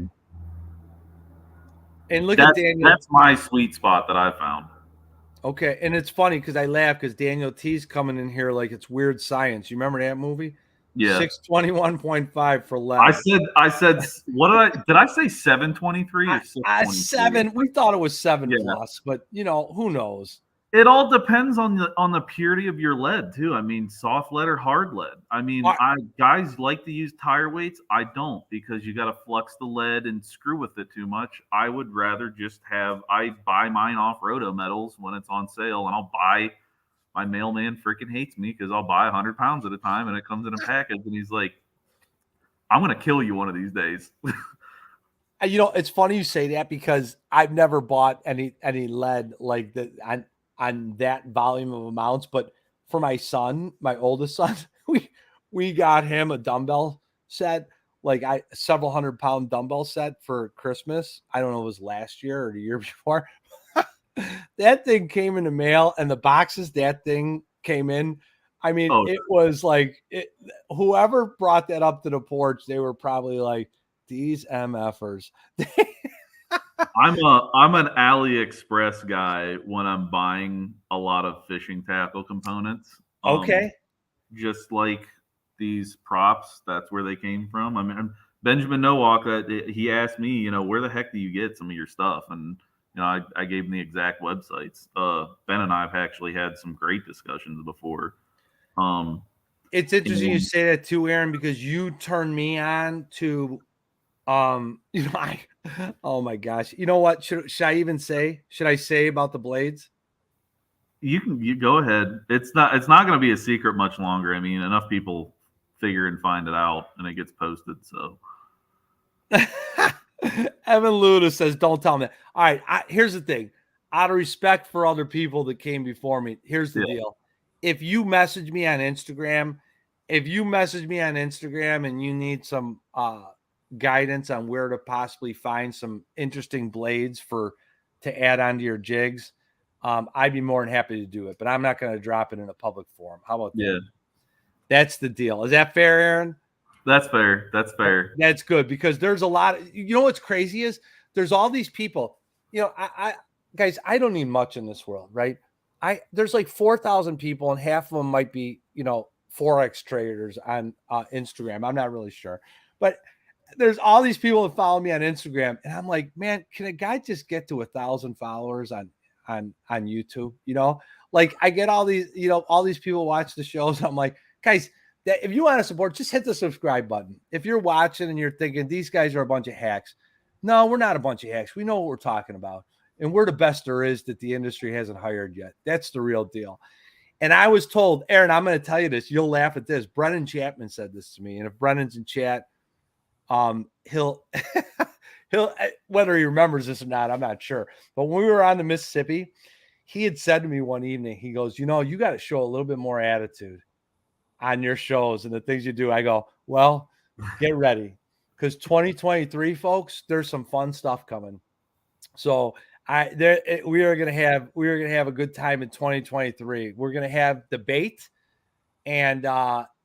And look at Daniel. That's my sweet spot that I found. Okay, and it's funny because I laugh because Daniel T's coming in here like it's weird science. You remember that movie? Yeah. 621.5 for lead. I said what did I say 723 or 623? 7. We thought it was 7 Yeah. plus, but who knows? It all depends on the purity of your lead too. I mean, soft lead or hard lead. I mean, guys like to use tire weights. I don't, because you got to flux the lead and screw with it too much. I would rather just I buy mine off Roto Metals when it's on sale, and my mailman freaking hates me because I'll buy 100 pounds at a time, and it comes in a package, and he's like, "I'm gonna kill you one of these days." It's funny you say that because I've never bought any lead like that on that volume of amounts, but for my son, my oldest son, we got him a dumbbell set, like several 100-pound dumbbell set for Christmas. I don't know if it was last year or the year before. That thing came in the mail, and the boxes that thing came in, I mean, it was like whoever brought that up to the porch, they were probably like, these MFers. I'm an AliExpress guy when I'm buying a lot of fishing tackle components. Okay. Just like these props, that's where they came from. I mean, Benjamin Nowak, he asked me, where the heck do you get some of your stuff? And I gave him the exact websites. Ben and I have actually had some great discussions before. It's interesting you say that too, Aaron, because you turned me on to oh my gosh. You know what? Should I say about the blades? You go ahead. It's not going to be a secret much longer. I mean, enough people figure and find it out, and it gets posted. So Evan Luda says, "Don't tell me." All right. Here's the thing. Out of respect for other people that came before me, here's the deal. If you message me on Instagram, and you need some guidance on where to possibly find some interesting blades to add onto your jigs, I'd be more than happy to do it, but I'm not going to drop it in a public forum. How about that? Yeah. That's the deal. Is that fair, Aaron? That's fair. That's good, because there's a lot of, what's crazy is there's all these people, guys, I don't need much in this world, right? There's like 4,000 people, and half of them might be, Forex traders on Instagram. I'm not really sure, but there's all these people that follow me on Instagram, and I'm like, man, can a guy just get to 1,000 followers on YouTube? Like I get all these, all these people watch the shows. I'm like, guys, that if you want to support, just hit the subscribe button. If you're watching and you're thinking these guys are a bunch of hacks, no, we're not a bunch of hacks. We know what we're talking about, and we're the best there is that the industry hasn't hired yet. That's the real deal. And I was told, Aaron, I'm going to tell you this. You'll laugh at this. Brennan Chapman said this to me, and if Brennan's in chat, he'll whether he remembers this or not, I'm not sure. But when we were on the Mississippi, he had said to me one evening, he goes, you got to show a little bit more attitude on your shows and the things you do. I go, well, get ready, because 2023, folks, there's some fun stuff coming. So we are gonna have a good time in 2023. We're gonna have debate, and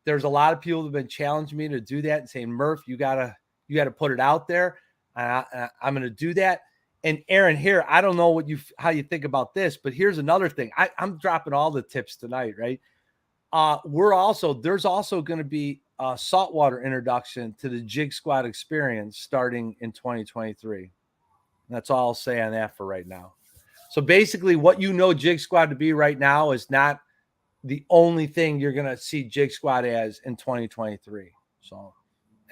there's a lot of people that have been challenging me to do that and saying, Murph, you gotta put it out there. I'm gonna do that. And Aaron, here, I don't know how you think about this, but here's another thing. I'm dropping all the tips tonight, right? There's also going to be a saltwater introduction to the Jig Squad experience starting in 2023. That's all I'll say on that for right now. So basically, what Jig Squad to be right now is not the only thing you're going to see Jig Squad as in 2023. So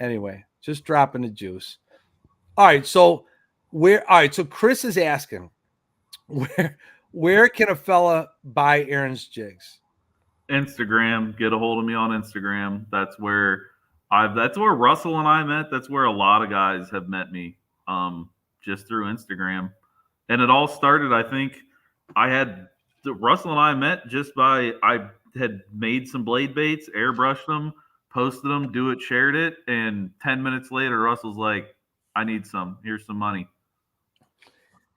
anyway, just dropping the juice. All right. So Chris is asking, where can a fella buy Aaron's jigs? Instagram. Get a hold of me on Instagram. That's where Russell and I met. That's where a lot of guys have met me, just through Instagram. And it all started, I think, Russell and I met just by, I had made some blade baits, airbrushed them, posted them, shared it, and 10 minutes later, Russell's like, I need some. Here's some money.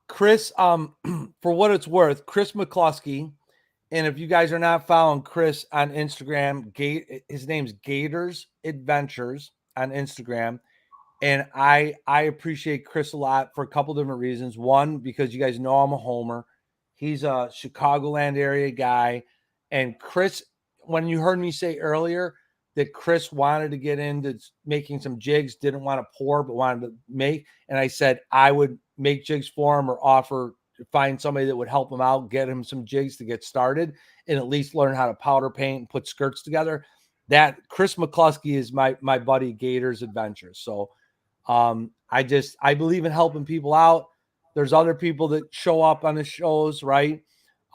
Chris, for what it's worth, Chris McCluskey, and if you guys are not following Chris on Instagram, his name's Gators Adventures on Instagram. And I appreciate Chris a lot for a couple different reasons. One, because you guys know I'm a homer. He's a Chicagoland area guy. And Chris, when you heard me say earlier that Chris wanted to get into making some jigs, didn't want to pour, but wanted to make, and I said I would make jigs for him or offer to find somebody that would help him out, get him some jigs to get started and at least learn how to powder paint and put skirts together. That Chris McCluskey is my buddy Gators Adventures. So I believe in helping people out. There's other people that show up on the shows, right?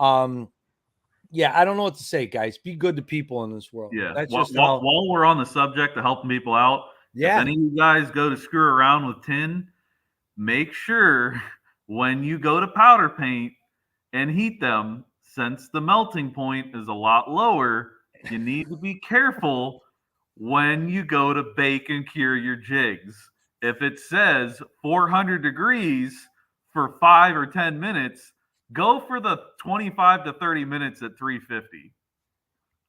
Yeah, I don't know what to say, guys. Be good to people in this world. Yeah. That's While, just how. while we're on the subject of helping people out, Yeah. if any of you guys go to screw around with tin, make sure when you go to powder paint and heat them, since the melting point is a lot lower, you need to be careful when you go to bake and cure your jigs. If it says 400 degrees for 5 or 10 minutes, go for the 25 to 30 minutes at 350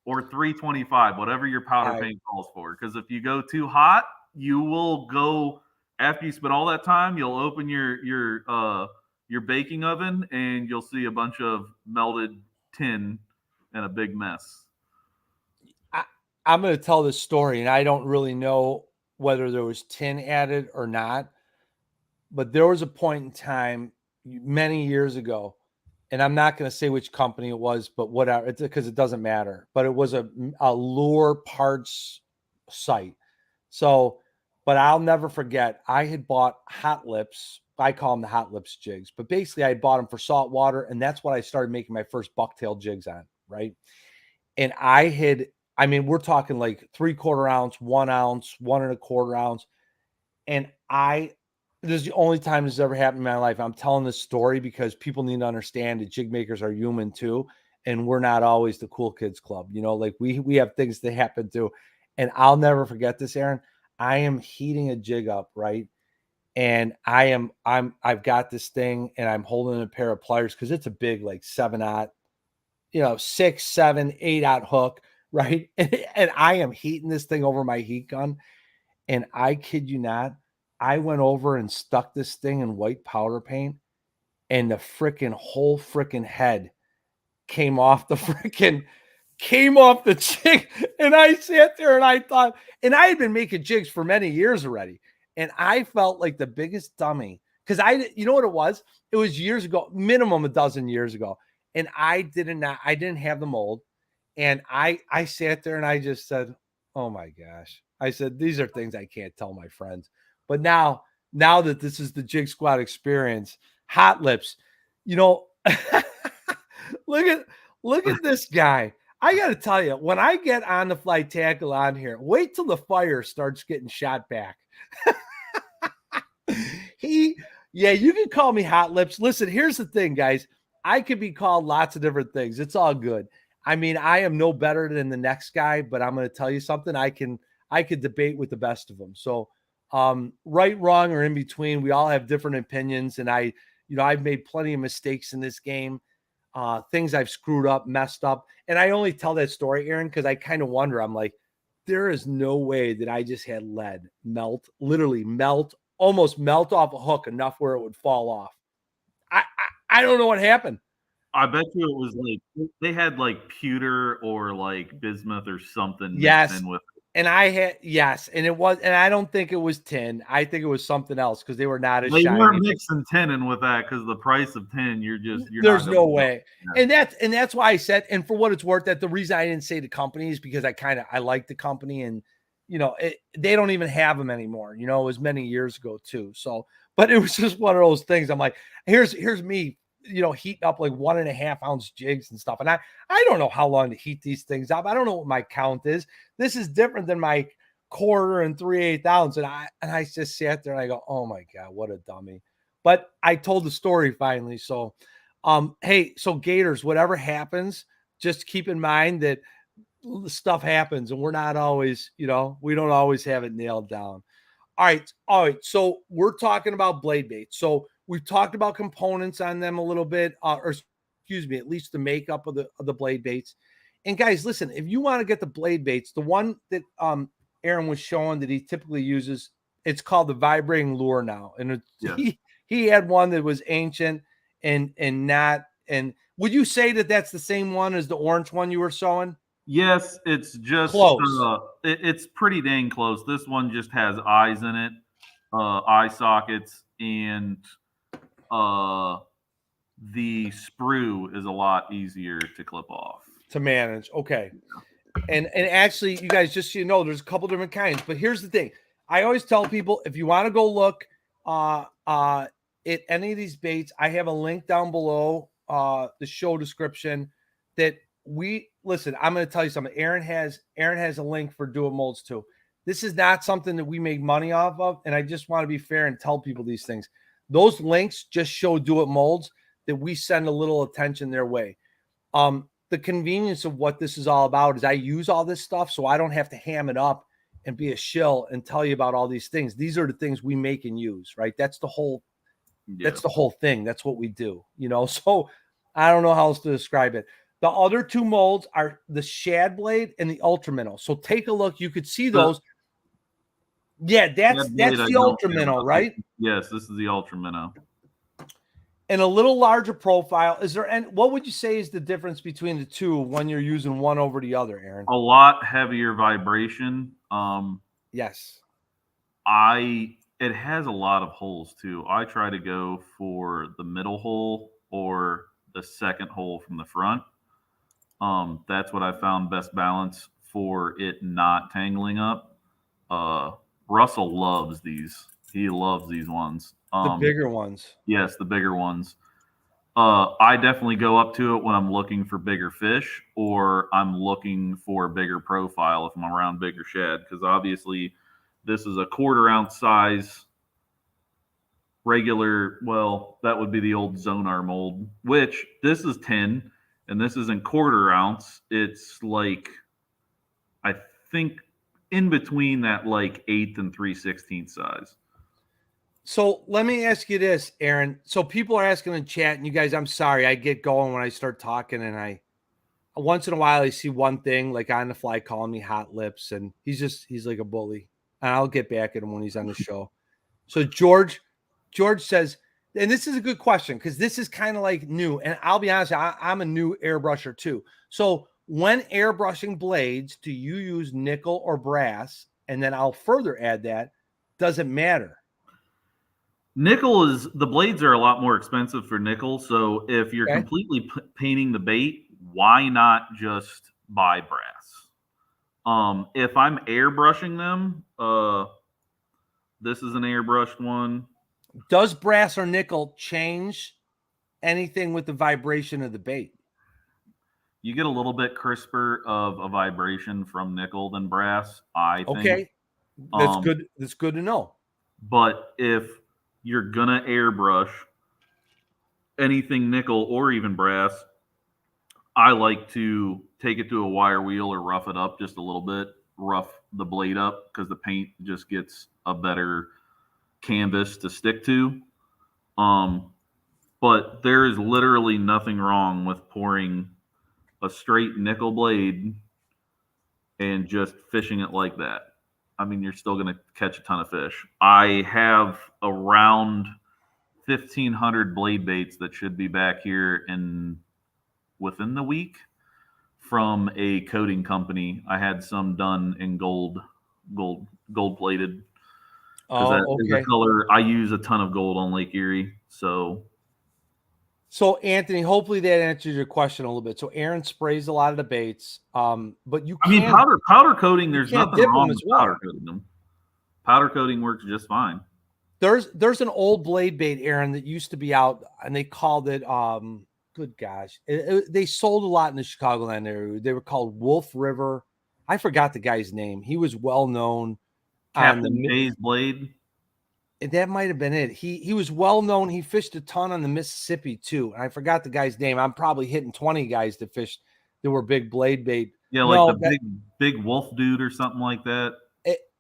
or 325, whatever your powder paint calls for. Because if you go too hot, you will go, after you spend all that time, you'll open your baking oven and you'll see a bunch of melted tin and a big mess. I'm going to tell this story, and I don't really know whether there was tin added or not, but there was a point in time many years ago, and I'm not going to say which company it was, but whatever, it's because it doesn't matter. But it was a lure parts site. So, but I'll never forget, I had bought Hot Lips. I call them the Hot Lips jigs, but basically I bought them for salt water, and that's what I started making my first bucktail jigs on, right? And we're talking like 3/4 ounce, 1 ounce, 1 1/4 ounce. And this is the only time this has ever happened in my life. I'm telling this story because people need to understand that jig makers are human too. And we're not always the cool kids club. Like we have things that happen too. And I'll never forget this, Aaron. I am heating a jig up, right? And I've got this thing and I'm holding a pair of pliers because it's a big, like 7/0, 6, 7, 8/0 hook, right? And I am heating this thing over my heat gun. And I kid you not, I went over and stuck this thing in white powder paint, and the whole freaking head came off the jig. And I sat there and I thought, and I had been making jigs for many years already. And I felt like the biggest dummy because you know what it was? It was years ago, minimum a dozen years ago. And I didn't have the mold. And I sat there and I just said, oh my gosh. I said, these are things I can't tell my friends. But now that this is the Jig Squad experience, Hot Lips, look at this guy. I got to tell you, when I get on the fly tackle on here, wait till the fire starts getting shot back. You can call me Hot Lips. Listen, here's the thing, guys. I could be called lots of different things. It's all good. I mean, I am no better than the next guy, but I'm going to tell you something. I could debate with the best of them. So, right, wrong, or in between, we all have different opinions. And I've made plenty of mistakes in this game, things I've screwed up, messed up. And I only tell that story, Aaron, because I kind of wonder, I'm like, there is no way that I just had lead almost melt off a hook enough where it would fall off. I don't know what happened. I bet you it was like they had like pewter or like bismuth or something. Yes. In with it. And I don't think it was tin. I think it was something else because they were not as shiny. They weren't mixing tin in with that because the price of tin, there's no way. Yeah. And that's why I said, and for what it's worth, that the reason I didn't say the company is because I like the company and they don't even have them anymore. It was many years ago too. So, but it was just one of those things. I'm like, here's me, heating up like 1.5 ounce jigs and stuff. And I don't know how long to heat these things up. I don't know what my count is. This is different than my 1/4 and 3/8 ounce. And I just sat there and I go, oh my God, what a dummy. But I told the story finally. So, hey, so Gators, whatever happens, just keep in mind that stuff happens and we're not always, we don't always have it nailed down. All right. So we're talking about blade bait. So We've talked about components on them a little bit, or excuse me, at least the makeup of the blade baits. And guys, listen, if you want to get the blade baits, the one that Aaron was showing that he typically uses, it's called the vibrating lure now. And he had one that was ancient and not. And would you say that that's the same one as the orange one you were showing? Yes, it's just close. It's pretty dang close. This one just has eyes in it, eye sockets, and the sprue is a lot easier to clip off. To manage. Okay. And actually, you guys, just so you know, there's a couple different kinds. But here's the thing. I always tell people, if you want to go look at any of these baits, I have a link down below the show description that listen, I'm going to tell you something. Aaron has a link for Do It Molds too. This is not something that we make money off of. And I just want to be fair and tell people these things. Those links just show Do It Molds that we send a little attention their way. The convenience of what this is all about is I use all this stuff so I don't have to ham it up and be a shill and tell you about all these things. These are the things we make and use, right? That's the whole thing. That's what we do, So I don't know how else to describe it. The other two molds are the shad blade and the ultra minnow. So take a look. You could see those. Yeah, that's the ultra minnow, right? Yes, this is the ultra minnow. And a little larger profile. What would you say is the difference between the two when you're using one over the other, Aaron? A lot heavier vibration. Yes. It has a lot of holes too. I try to go for the middle hole or the second hole from the front. That's what I found best balance for it not tangling up. Russell loves these. He loves these ones. The bigger ones. Yes, the bigger ones. I definitely go up to it when I'm looking for bigger fish or I'm looking for a bigger profile if I'm around bigger shad, because obviously this is a 1/4 ounce size regular. Well, that would be the old Zonar mold, which this is 10 and this isn't 1/4 ounce. It's like, I think in between that like 1/8 and 3/16 size. So let me ask you this, Aaron. So people are asking in chat, and you guys, I'm sorry, I get going when I start talking, and once in a while I see one thing like on the fly calling me hot lips, and he's like a bully, and I'll get back at him when he's on the show. So George says, and this is a good question because this is kind of like new, and I'll be honest, I'm a new airbrusher too. So when airbrushing blades, do you use nickel or brass? And then I'll further add that, does it matter? The blades are a lot more expensive for nickel. So if you're completely painting the bait, why not just buy brass? If I'm airbrushing them, this is an airbrushed one. Does brass or nickel change anything with the vibration of the bait? You get a little bit crisper of a vibration from nickel than brass, I think. Okay. That's good. That's good to know. But if you're gonna airbrush anything nickel or even brass, I like to take it to a wire wheel or rough it up just a little bit, rough the blade up, because the paint just gets a better canvas to stick to. But there is literally nothing wrong with pouring a straight nickel blade and just fishing it like that. I mean, you're still going to catch a ton of fish. I have around 1,500 blade baits that should be back here within the week from a coating company. I had some done in gold plated. Because that is a color. I use a ton of gold on Lake Erie. So Anthony, hopefully that answers your question a little bit. So Aaron sprays a lot of the baits, but you can't. I mean, powder coating. There's nothing wrong with powder coating them. Powder coating works just fine. There's an old blade bait, Aaron, that used to be out, and they called it. Good gosh, they sold a lot in the Chicagoland area. They were called Wolf River. I forgot the guy's name. He was well known. Captain Bay's blade. That might have been it. He was well known. He fished a ton on the Mississippi too. And I forgot the guy's name. I'm probably hitting 20 guys that fished that were big blade bait. Yeah, like the big wolf dude or something like that.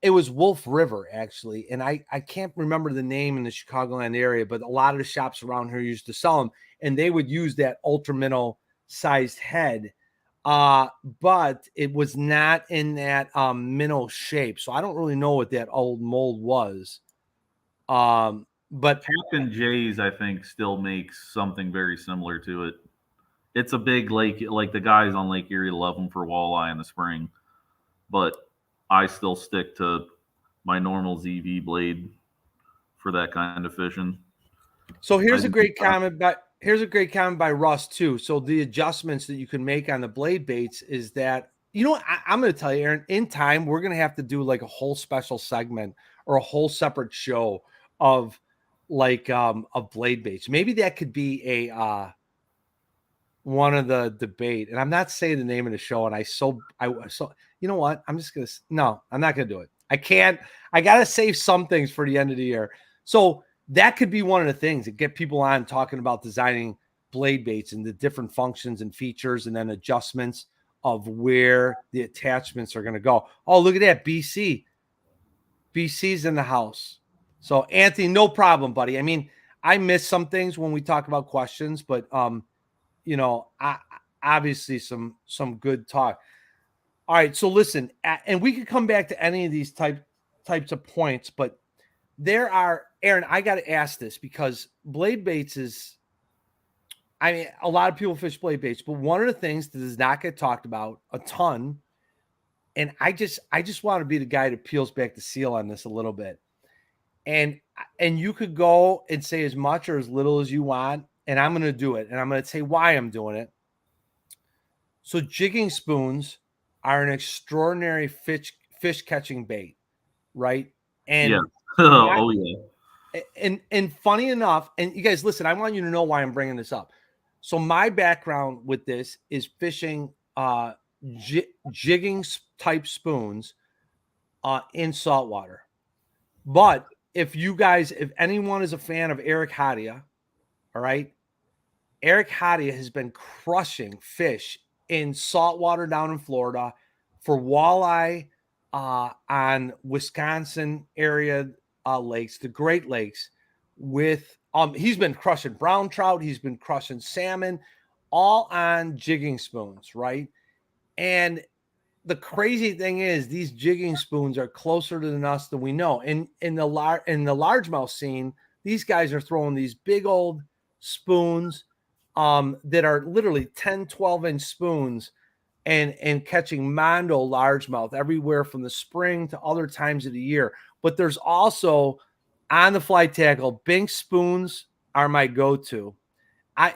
It was Wolf River, actually. And I can't remember the name in the Chicagoland area, but a lot of the shops around here used to sell them, and they would use that ultra minnow sized head. But it was not in that minnow shape. So I don't really know what that old mold was. But Captain Jay's, I think, still makes something very similar to it. It's a big lake, like the guys on Lake Erie love them for walleye in the spring, but I still stick to my normal ZV blade for that kind of fishing. so here's a great comment by Russ too. So the adjustments that you can make on the blade baits is that, I'm going to tell you, Aaron, in time we're going to have to do like a whole special segment or a whole separate show of of blade baits. Maybe that could be a one of the debate, and I'm not saying the name of the show. And you know what? I'm not gonna do it. I gotta save some things for the end of the year. So that could be one of the things that get people on talking about designing blade baits and the different functions and features, and then adjustments of where the attachments are going to go. Oh, look at that. BC's in the house. So Anthony, no problem, buddy. I mean, I miss some things when we talk about questions, but obviously some good talk. All right, so listen, and we could come back to any of these types of points, but there are, Aaron, I got to ask this because blade baits is, I mean, a lot of people fish blade baits, but one of the things that does not get talked about a ton, and I just want to be the guy that peels back the seal on this a little bit. And you could go and say as much or as little as you want, and I'm going to do it, and I'm going to say why I'm doing it. So jigging spoons are an extraordinary fish catching bait, right? And yeah. Oh yeah. And funny enough, and you guys listen, I want you to know why I'm bringing this up. So my background with this is fishing jigging type spoons in saltwater. But if anyone is a fan of Eric Hadia, all right, Eric Hadia has been crushing fish in saltwater down in Florida for walleye on Wisconsin area lakes, the Great Lakes, with he's been crushing brown trout, he's been crushing salmon, all on jigging spoons, right? And the crazy thing is these jigging spoons are closer to us than we know. And in the largemouth scene, these guys are throwing these big old spoons that are literally 10, 12-inch spoons and catching mondo largemouth everywhere from the spring to other times of the year. But there's also on the fly tackle, Bink spoons are my go-to.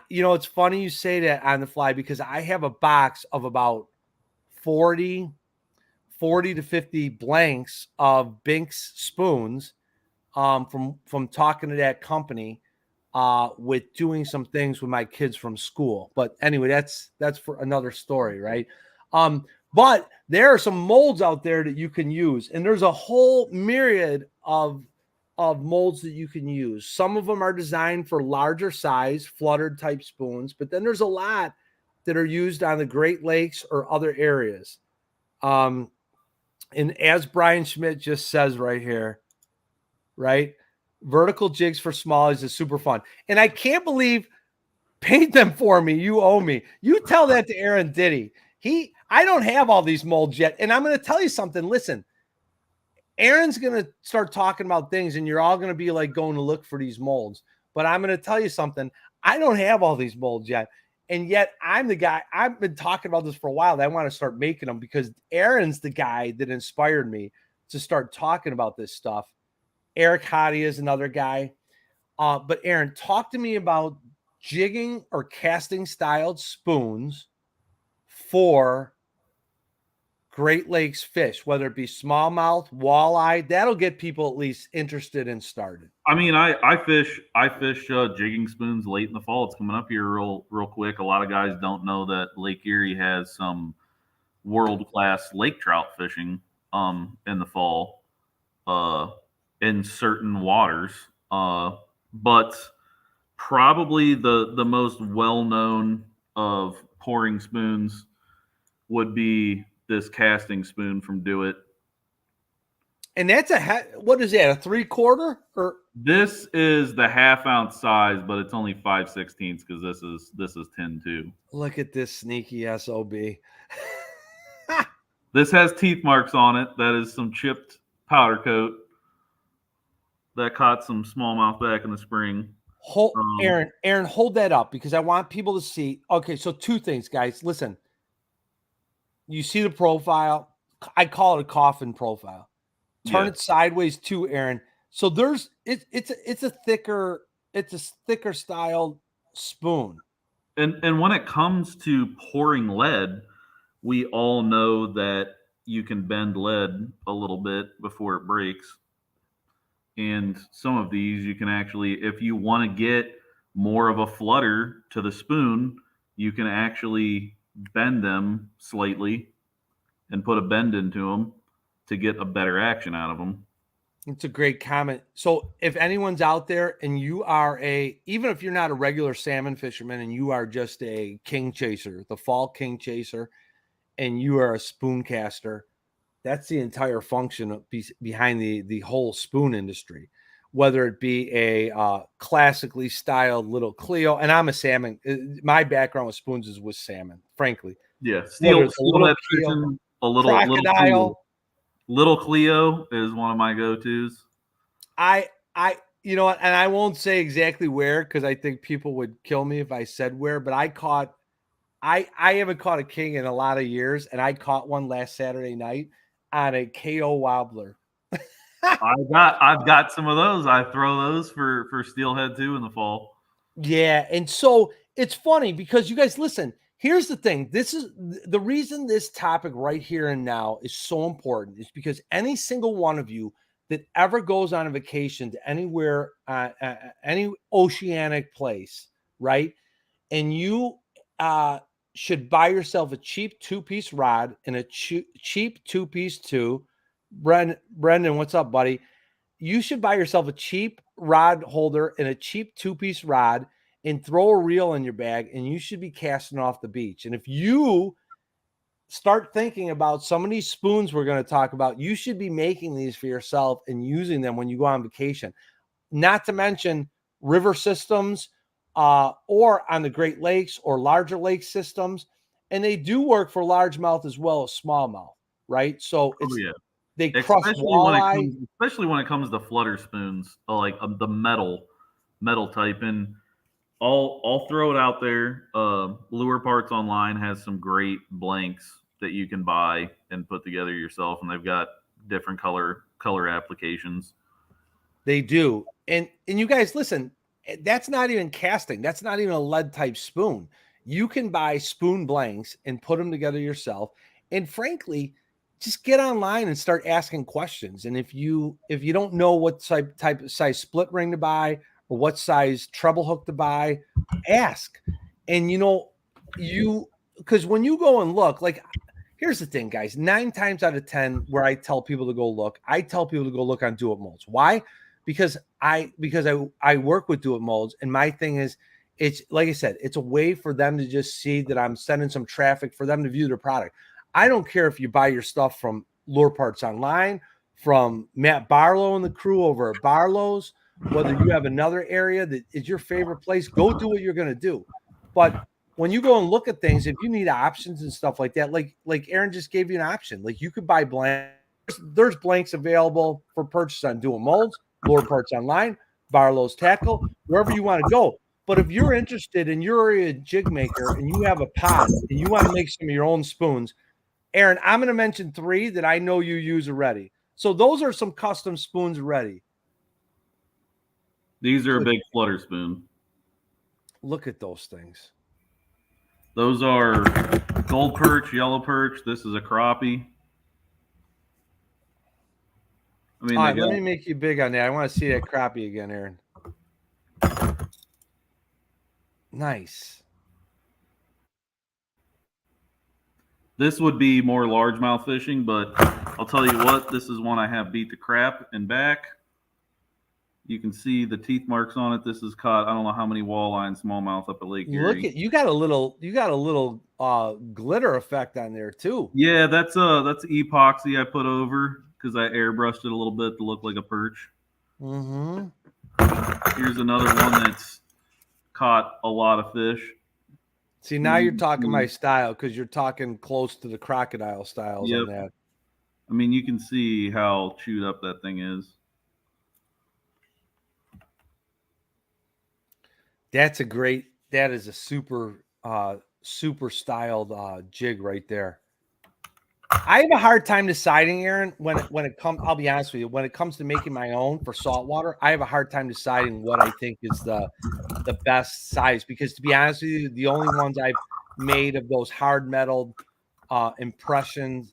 It's funny you say that on the fly because I have a box of about 40 to 50 blanks of Bink's spoons from talking to that company with doing some things with my kids from school. But anyway, that's for another story, right? But there are some molds out there that you can use, and there's a whole myriad of molds that you can use. Some of them are designed for larger size, fluttered type spoons, but then there's a lot that are used on the Great Lakes or other areas. And as Brian Schmidt just says right here, right? Vertical jigs for smallies is super fun. And I can't believe, paint them for me. You owe me. You tell that to Aaron Ditty. I don't have all these molds yet. And I'm going to tell you something. Listen, Aaron's going to start talking about things and you're all going to be like going to look for these molds. But I'm going to tell you something. I don't have all these molds yet. And yet I'm the guy, I've been talking about this for a while, that I want to start making them because Aaron's the guy that inspired me to start talking about this stuff. Eric Hadia is another guy. But Aaron, talk to me about jigging or casting styled spoons for Great Lakes fish, whether it be smallmouth, walleye. That'll get people at least interested and started. I mean, I fish jigging spoons late in the fall. It's coming up here real quick. A lot of guys don't know that Lake Erie has some world-class lake trout fishing in the fall in certain waters. But probably the most well-known of pouring spoons would be this casting spoon from Do It. And that's what is that? A 3/4 or? This is the half-ounce size, but it's only 5/16 because this is 10-2. Look at this sneaky SOB. This has teeth marks on it. That is some chipped powder coat that caught some smallmouth back in the spring. Aaron, hold that up because I want people to see. Okay, so two things, guys. Listen, you see the profile. I call it a coffin profile. Turn it sideways too, Aaron. So it's a thicker style spoon. And when it comes to pouring lead, we all know that you can bend lead a little bit before it breaks. And some of these you can actually, if you want to get more of a flutter to the spoon, you can actually bend them slightly and put a bend into them to get a better action out of them. It's a great comment. So if anyone's out there and you are even if you're not a regular salmon fisherman and you are just a king chaser, the fall king chaser, and you are a spoon caster, that's the entire function behind the whole spoon industry. Whether it be a classically styled little Cleo, and I'm a salmon. My background with spoons is with salmon, frankly. Yeah, steelhead fishing, a little crocodile. Little Cleo is one of my go-tos. You know what, and I won't say exactly where because I think people would kill me if I said where, but I haven't caught a king in a lot of years, and I caught one last Saturday night on a KO wobbler. I've got some of those. I throw those for steelhead too in the fall. Yeah, and so it's funny because you guys listen. Here's the thing. This is the reason this topic right here and now is so important is because any single one of you that ever goes on a vacation to anywhere, any oceanic place, right? And you should buy yourself a cheap 2-piece rod and a cheap 2-piece too. Brendan, what's up, buddy? You should buy yourself a cheap rod holder and a cheap 2-piece rod and throw a reel in your bag, and you should be casting off the beach. And if you start thinking about some of these spoons we're going to talk about, you should be making these for yourself and using them when you go on vacation. Not to mention river systems or on the Great Lakes or larger lake systems. And they do work for largemouth as well as smallmouth, right? So they crush walleye. Especially when it comes to flutter spoons, like the metal type. And I'll throw it out there. Lure Parts Online has some great blanks that you can buy and put together yourself, and they've got different color applications. They do, and you guys listen. That's not even casting. That's not even a lead type spoon. You can buy spoon blanks and put them together yourself. And frankly, just get online and start asking questions. And if you don't know what type of size split ring to buy or what size treble hook to buy, ask. And because when you go and look, like, here's the thing, guys, 9 times out of 10 where I tell people to go look, I tell people to go look on Do It Molds. Why? Because I work with Do It Molds, and my thing is, it's like I said, it's a way for them to just see that I'm sending some traffic for them to view their product. I don't care if you buy your stuff from Lure Parts Online, from Matt Barlow and the crew over at Barlow's, whether you have another area that is your favorite place, go do what you're going to do. But when you go and look at things, if you need options and stuff like that, like Aaron just gave you an option, like you could buy blanks. There's blanks available for purchase on Do It Molds, Lure Parts Online, Barlow's Tackle, wherever you want to go. But if you're interested and you're a jig maker and you have a pot and you want to make some of your own spoons, Aaron, I'm going to mention 3 that I know you use already. So those are some custom spoons already. These are a big flutter spoon. Look at those things. Those are gold perch, yellow perch. This is a crappie. I mean, all right, let me make you big on that. I want to see that crappie again, Aaron. Nice. This would be more largemouth fishing, but I'll tell you what, this is one I have beat the crap in back. You can see the teeth marks on it. This is caught, I don't know how many walleye and smallmouth up at Lake Erie. Look at you got a little glitter effect on there too. Yeah, that's epoxy I put over. because I airbrushed it a little bit to look like a perch. Mm-hmm. Here's another one that's caught a lot of fish. See, now you're talking my style because you're talking close to the crocodile styles on that. I mean, you can see how chewed up that thing is. That is a super styled jig right there. I have a hard time deciding, Aaron, when it comes, I'll be honest with you, when it comes to making my own for saltwater, I have a hard time deciding what I think is the best size, because to be honest with you, the only ones I've made of those hard metal impression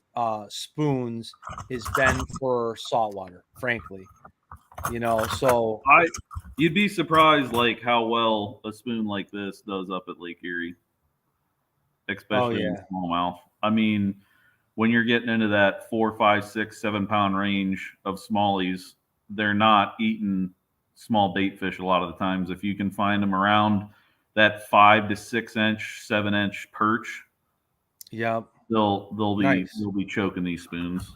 spoons has been for saltwater, frankly. So you'd be surprised like how well a spoon like this does up at Lake Erie, especially in smallmouth. I mean, when you're getting into that 4, 5, 6, 7 pound range of smallies, they're not eating small bait fish a lot of the times. If you can find them around that 5 to 6 inch, 7 inch perch, they'll be choking these spoons.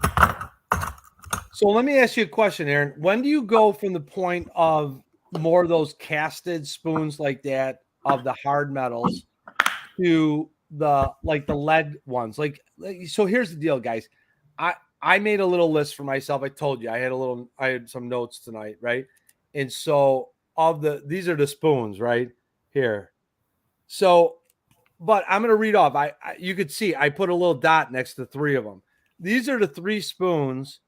So let me ask you a question, Aaron. When do you go from the point of more of those casted spoons like that of the hard metals to the lead ones? So here's the deal, guys. I made a little list for myself. I told you I had some notes tonight, right? And so these are the spoons right here. So, but I'm going to read off. You could see I put a little dot next to 3 of them. These are the 3 spoons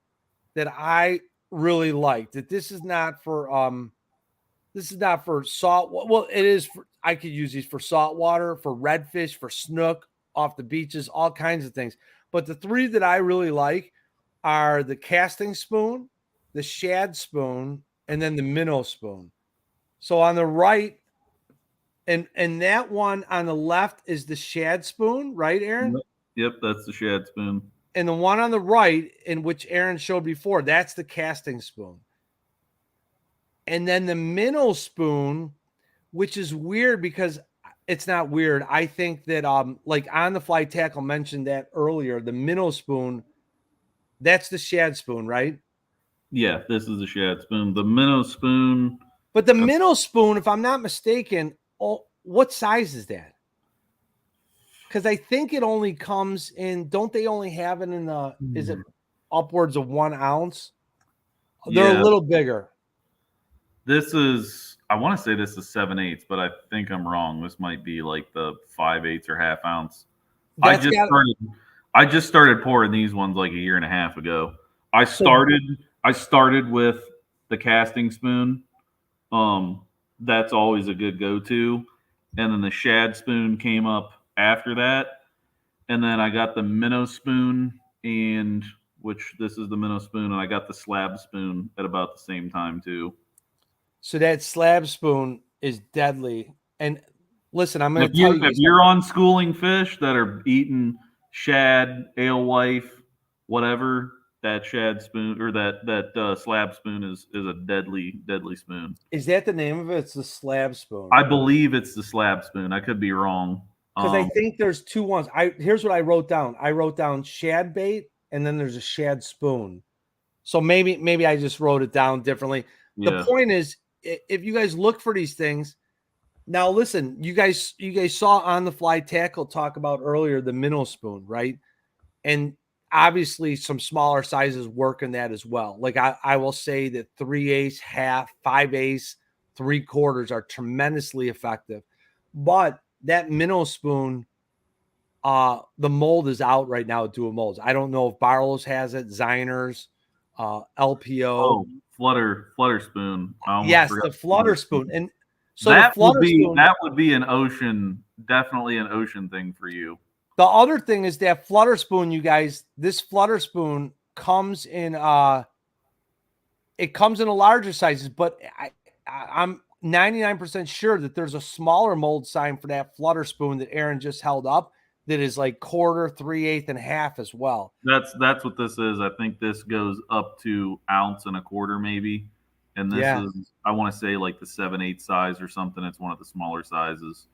that I really like. That this is not for salt. Well, it is for, I could use these for saltwater, for redfish, for snook off the beaches, all kinds of things. But the 3 that I really like are the casting spoon, the shad spoon, and then the minnow spoon. So on the right, and that one on the left is the shad spoon, right, Aaron? Yep, that's the shad spoon. And the one on the right, in which Aaron showed before, that's the casting spoon. And then the minnow spoon, which is weird because it's not weird. I think that like On the Fly Tackle mentioned that earlier, the minnow spoon, that's the shad spoon, right? Yeah, this is the shad spoon. The minnow spoon. But the minnow spoon, if I'm not mistaken, what size is that? Because I think it only comes in, don't they only have it in is it upwards of 1 ounce? They're a little bigger. This is, I want to say this is 7/8, but I think I'm wrong. This might be like the 5/8 or half ounce. I just started pouring these ones like a year and a half ago. I started with the casting spoon. That's always a good go-to. And then the shad spoon came up after that. And then I got the minnow spoon, which this is the minnow spoon, and I got the slab spoon at about the same time too. So that slab spoon is deadly. And listen, I'm going to tell you, if you're on schooling fish that are eating shad, alewife, whatever, that shad spoon or that slab spoon is a deadly spoon. Is that the name of it? It's the slab spoon. I believe it's the slab spoon. I could be wrong. Because I think there's 2 ones. Here's what I wrote down. I wrote down shad bait, and then there's a shad spoon. So maybe I just wrote it down differently. Yeah. The point is, if you guys look for these things, now listen, you guys saw On the Fly Tackle talk about earlier the minnow spoon, right? And obviously some smaller sizes work in that as well. Like I will say that 3/8, half, 5/8, 3/4 are tremendously effective. But that minnow spoon, the mold is out right now at Dual Molds. I don't know if Barlow's has it, Ziners, LPO. Oh, flutter spoon. Yes, the flutter spoon. And so that would be an ocean, definitely an ocean thing for you. The other thing is that flutter spoon, you guys, this flutter spoon comes in it comes in a larger sizes, but I'm 99% sure that there's a smaller mold sign for that flutter spoon that Aaron just held up that is like 1/4, 3/8, and half as well. That's what this is. I think this goes up to 1.25 ounces maybe. And this is, I want to say like the 7/8 size or something. It's one of the smaller sizes.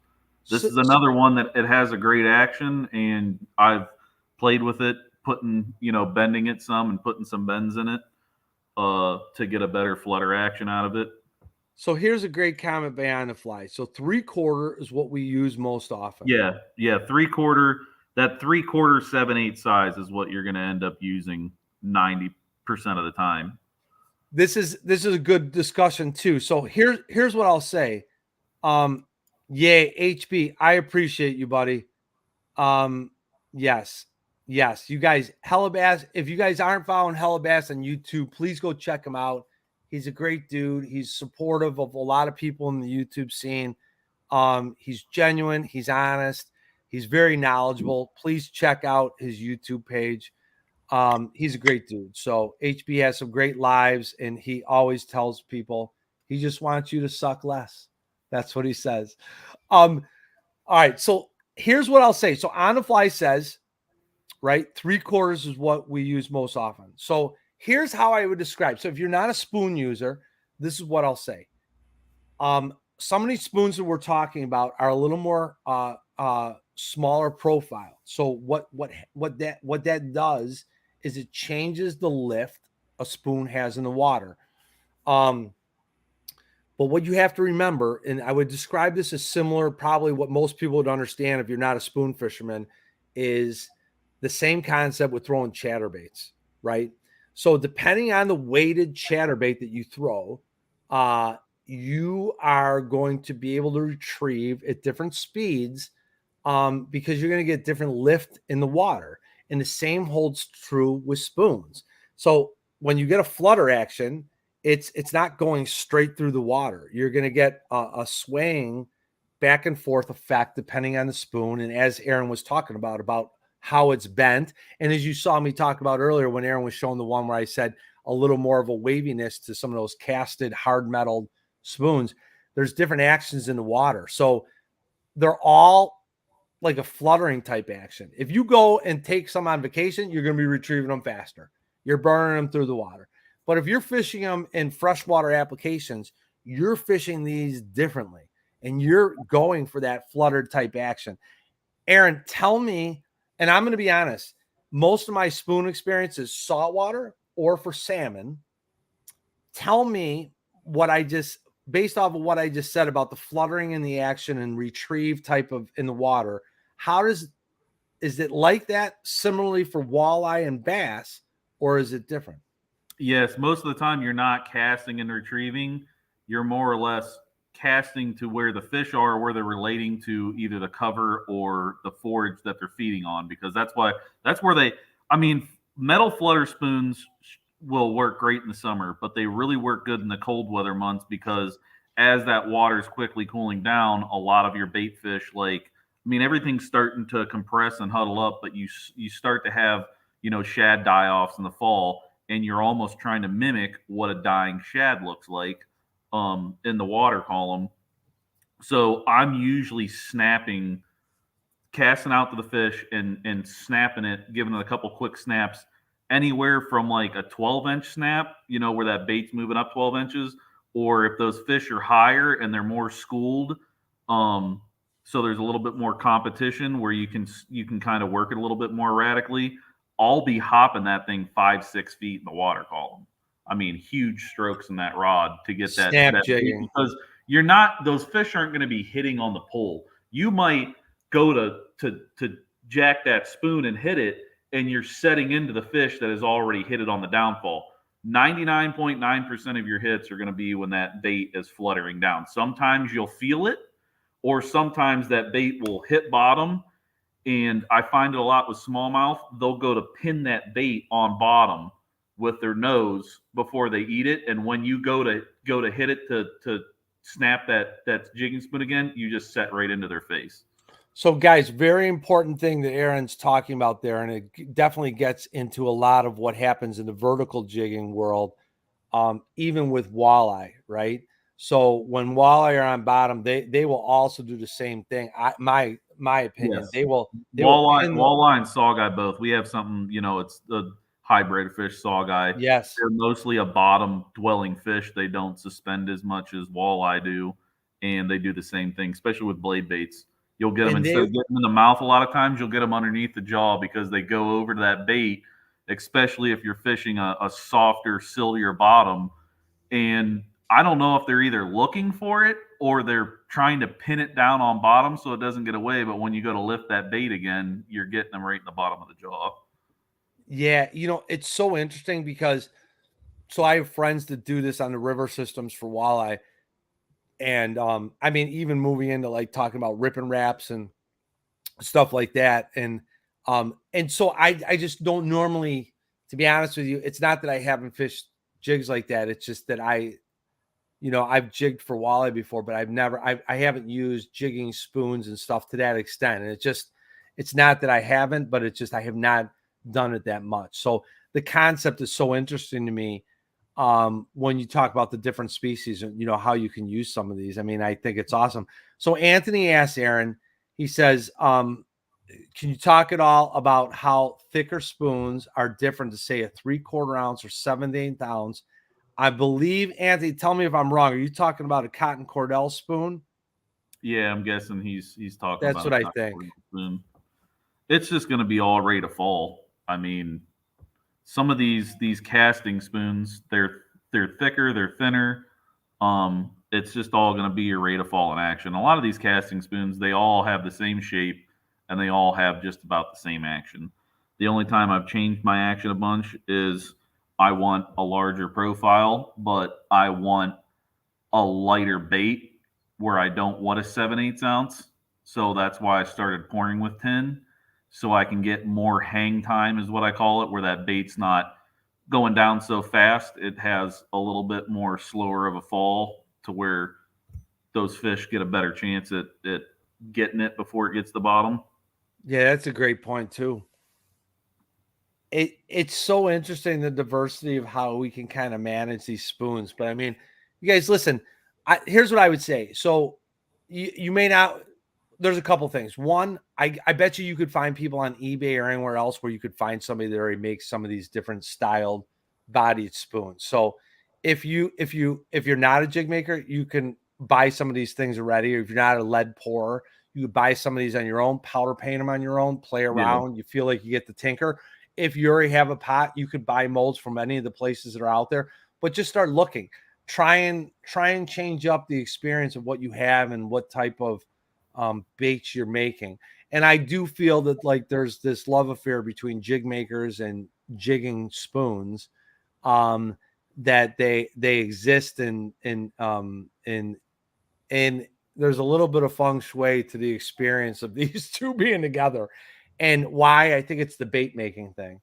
This is another one that it has a great action, and I've played with it, putting, bending it some and putting some bends in it to get a better flutter action out of it. So here's a great comment by On the Fly. So 3/4 is what we use most often. Yeah, 3/4. That 3/4 7/8 size is what you're going to end up using 90% of the time. This is a good discussion too. So here's what I'll say. Yay, HB, I appreciate you, buddy. Yes, you guys, Hellabass. If you guys aren't following Hellabass on YouTube, please go check him out. He's a great dude. He's supportive of a lot of people in the YouTube scene. He's genuine. He's honest. He's very knowledgeable. Please check out his YouTube page. He's a great dude. So HB has some great lives, and he always tells people he just wants you to suck less. That's what he says. All right. So here's what I'll say. So On the Fly says, right, 3/4 is what we use most often. So here's how I would describe. So if you're not a spoon user, this is what I'll say. Some of these spoons that we're talking about are a little more smaller profile. So what that does is it changes the lift a spoon has in the water. But what you have to remember, and I would describe this as similar, probably what most people would understand if you're not a spoon fisherman, is the same concept with throwing chatterbaits, right? So depending on the weighted chatterbait that you throw, you are going to be able to retrieve at different speeds because you're going to get different lift in the water. And the same holds true with spoons. So when you get a flutter action, it's not going straight through the water. You're going to get a swaying back and forth effect depending on the spoon. And as Aaron was talking about how it's bent. And as you saw me talk about earlier, when Aaron was showing the one where I said a little more of a waviness to some of those casted hard metal spoons, there's different actions in the water. So they're all like a fluttering type action. If you go and take some on vacation, you're going to be retrieving them faster. You're burning them through the water. But if you're fishing them in freshwater applications, you're fishing these differently and you're going for that fluttered type action. Aaron, tell me, and I'm going to be honest, most of my spoon experience is saltwater or for salmon. Tell me based off of what I just said about the fluttering in the action and retrieve type of in the water, is it like that similarly for walleye and bass, or is it different? Yes, most of the time you're not casting and retrieving. You're more or less casting to where the fish are, where they're relating to either the cover or the forage that they're feeding on, because that's where metal flutter spoons will work great in the summer, but they really work good in the cold weather months because as that water is quickly cooling down, a lot of your bait fish, everything's starting to compress and huddle up, but you start to have, shad die-offs in the fall, and you're almost trying to mimic what a dying shad looks like in the water column. So I'm usually casting out to the fish and snapping it, giving it a couple quick snaps, anywhere from like a 12-inch snap, where that bait's moving up 12 inches, or if those fish are higher and they're more schooled, so there's a little bit more competition where you can kind of work it a little bit more erratically, I'll be hopping that thing 5-6 feet in the water column. Huge strokes in that rod to get that Snap jigging. Because those fish aren't going to be hitting on the pole. You might go to jack that spoon and hit it, and you're setting into the fish that has already hit it on the downfall. 99.9% of your hits are going to be when that bait is fluttering down. Sometimes you'll feel it, or sometimes that bait will hit bottom. And I find it a lot with smallmouth. They'll go to pin that bait on bottom with their nose before they eat it. And when you go to hit it to snap that jigging spoon again, you just set right into their face. So guys, very important thing that Aaron's talking about there. And it definitely gets into a lot of what happens in the vertical jigging world, even with walleye, right? So when walleye are on bottom, they will also do the same thing. My opinion, yes. they will walleye and saugeye both. We have something, it's the hybrid fish saugeye. Yes, they're mostly a bottom dwelling fish. They don't suspend as much as walleye do, and they do the same thing, especially with blade baits. You'll get them And instead of getting them in the mouth a lot of times, you'll get them underneath the jaw because they go over to that bait, especially if you're fishing a softer, siltier bottom. And I don't know if they're either looking for it or they're trying to pin it down on bottom so it doesn't get away. But when you go to lift that bait again, you're getting them right in the bottom of the jaw. yeah, it's so interesting because so I have friends that do this on the river systems for walleye. And I mean, even moving into like talking about ripping wraps and stuff like that. And so I just don't normally, to be honest with you, it's not that I haven't fished jigs like that. It's just that I've jigged for walleye before, but I haven't used jigging spoons and stuff to that extent. And it's not that I haven't, but it's just, I have not done it that much. So the concept is so interesting to me. When you talk about the different species and how you can use some of these. I mean, I think it's awesome. So Anthony asks Aaron, he says, can you talk at all about how thicker spoons are different to say a 3/4 ounce or 7/8 ounce? I believe, Anthony, tell me if I'm wrong. Are you talking about a cotton cordell spoon? Yeah, I'm guessing he's talking That's about what a I cotton think. cord spoon. It's just going to be all ready to fall. I mean, some of these casting spoons, they're thicker, they're thinner. It's just all going to be your rate of fall in action. A lot of these casting spoons, they all have the same shape and they all have just about the same action. The only time I've changed my action a bunch is I want a larger profile, but I want a lighter bait where I don't want a 7/8 ounce. So that's why I started pouring with 10 so I can get more hang time, is what I call it, where that bait's not going down so fast. It has a little bit more slower of a fall to where those fish get a better chance at getting it before it gets to the bottom. Yeah, that's a great point too. It's so interesting, the diversity of how we can kind of manage these spoons. But I mean, you guys listen, here's what I would say. So you may not, there's a couple things. One, I bet you could find people on eBay or anywhere else where you could find somebody that already makes some of these different styled bodied spoons. So if you're not a jig maker, you can buy some of these things already. Or if you're not a lead pourer, you could buy some of these on your own, powder paint them on your own, play Yeah. around. You feel like you get the tinker. If you already have a pot, you could buy molds from any of the places that are out there, but just start looking. Try and change up the experience of what you have and what type of baits you're making. And I do feel that like there's this love affair between jig makers and jigging spoons, that they exist and there's a little bit of feng shui to the experience of these two being together. And why I think it's the bait making thing.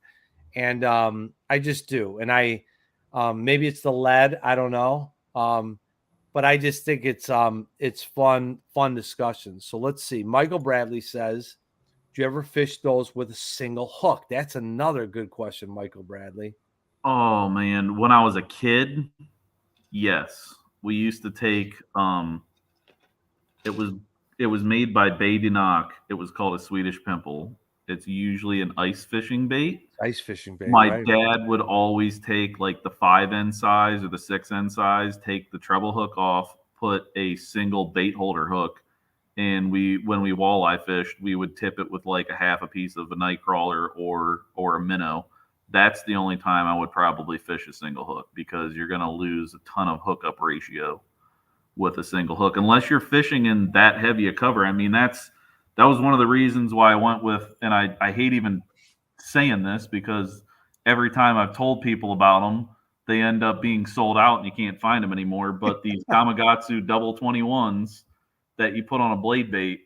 And I just do. And maybe it's the lead, I don't know. But I just think it's fun discussion. So let's see. Michael Bradley says, do you ever fish those with a single hook? That's another good question, Michael Bradley. Oh man, when I was a kid, yes. We used to take it was made by Baby Knock. It was called a Swedish pimple. It's usually an ice fishing bait. Ice fishing bait, My right? dad would always take like the 5N size or the 6N size, take the treble hook off, put a single bait holder hook, and when we walleye fished, we would tip it with like a half a piece of a night crawler or a minnow. That's the only time I would probably fish a single hook because you're going to lose a ton of hookup ratio with a single hook unless you're fishing in that heavy a cover. I mean, that was one of the reasons why I went with, and I hate even saying this because every time I've told people about them, they end up being sold out and you can't find them anymore. But these Kamagatsu double 21s that you put on a blade bait,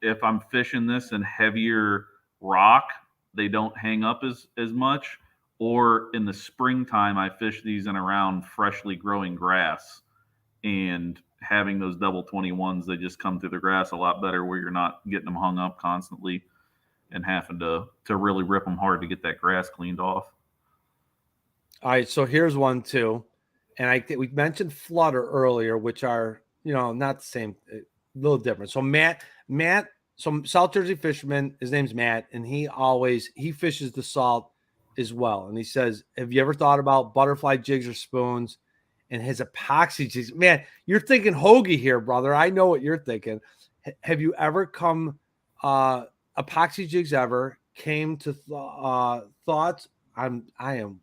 if I'm fishing this in heavier rock, they don't hang up as much. Or in the springtime, I fish these in around freshly growing grass, and having those double 21s, they just come through the grass a lot better where you're not getting them hung up constantly and having to really rip them hard to get that grass cleaned off. All right, so here's one too, and I think we mentioned flutter earlier, which are not the same, a little different. So Matt, some South Jersey fisherman, his name's Matt, and he fishes the salt as well. And he says, have you ever thought about butterfly jigs or spoons? And his epoxy jigs? Man, you're thinking hoagie here, brother. I know what you're thinking. Have you ever come epoxy jigs ever came to thoughts? I am.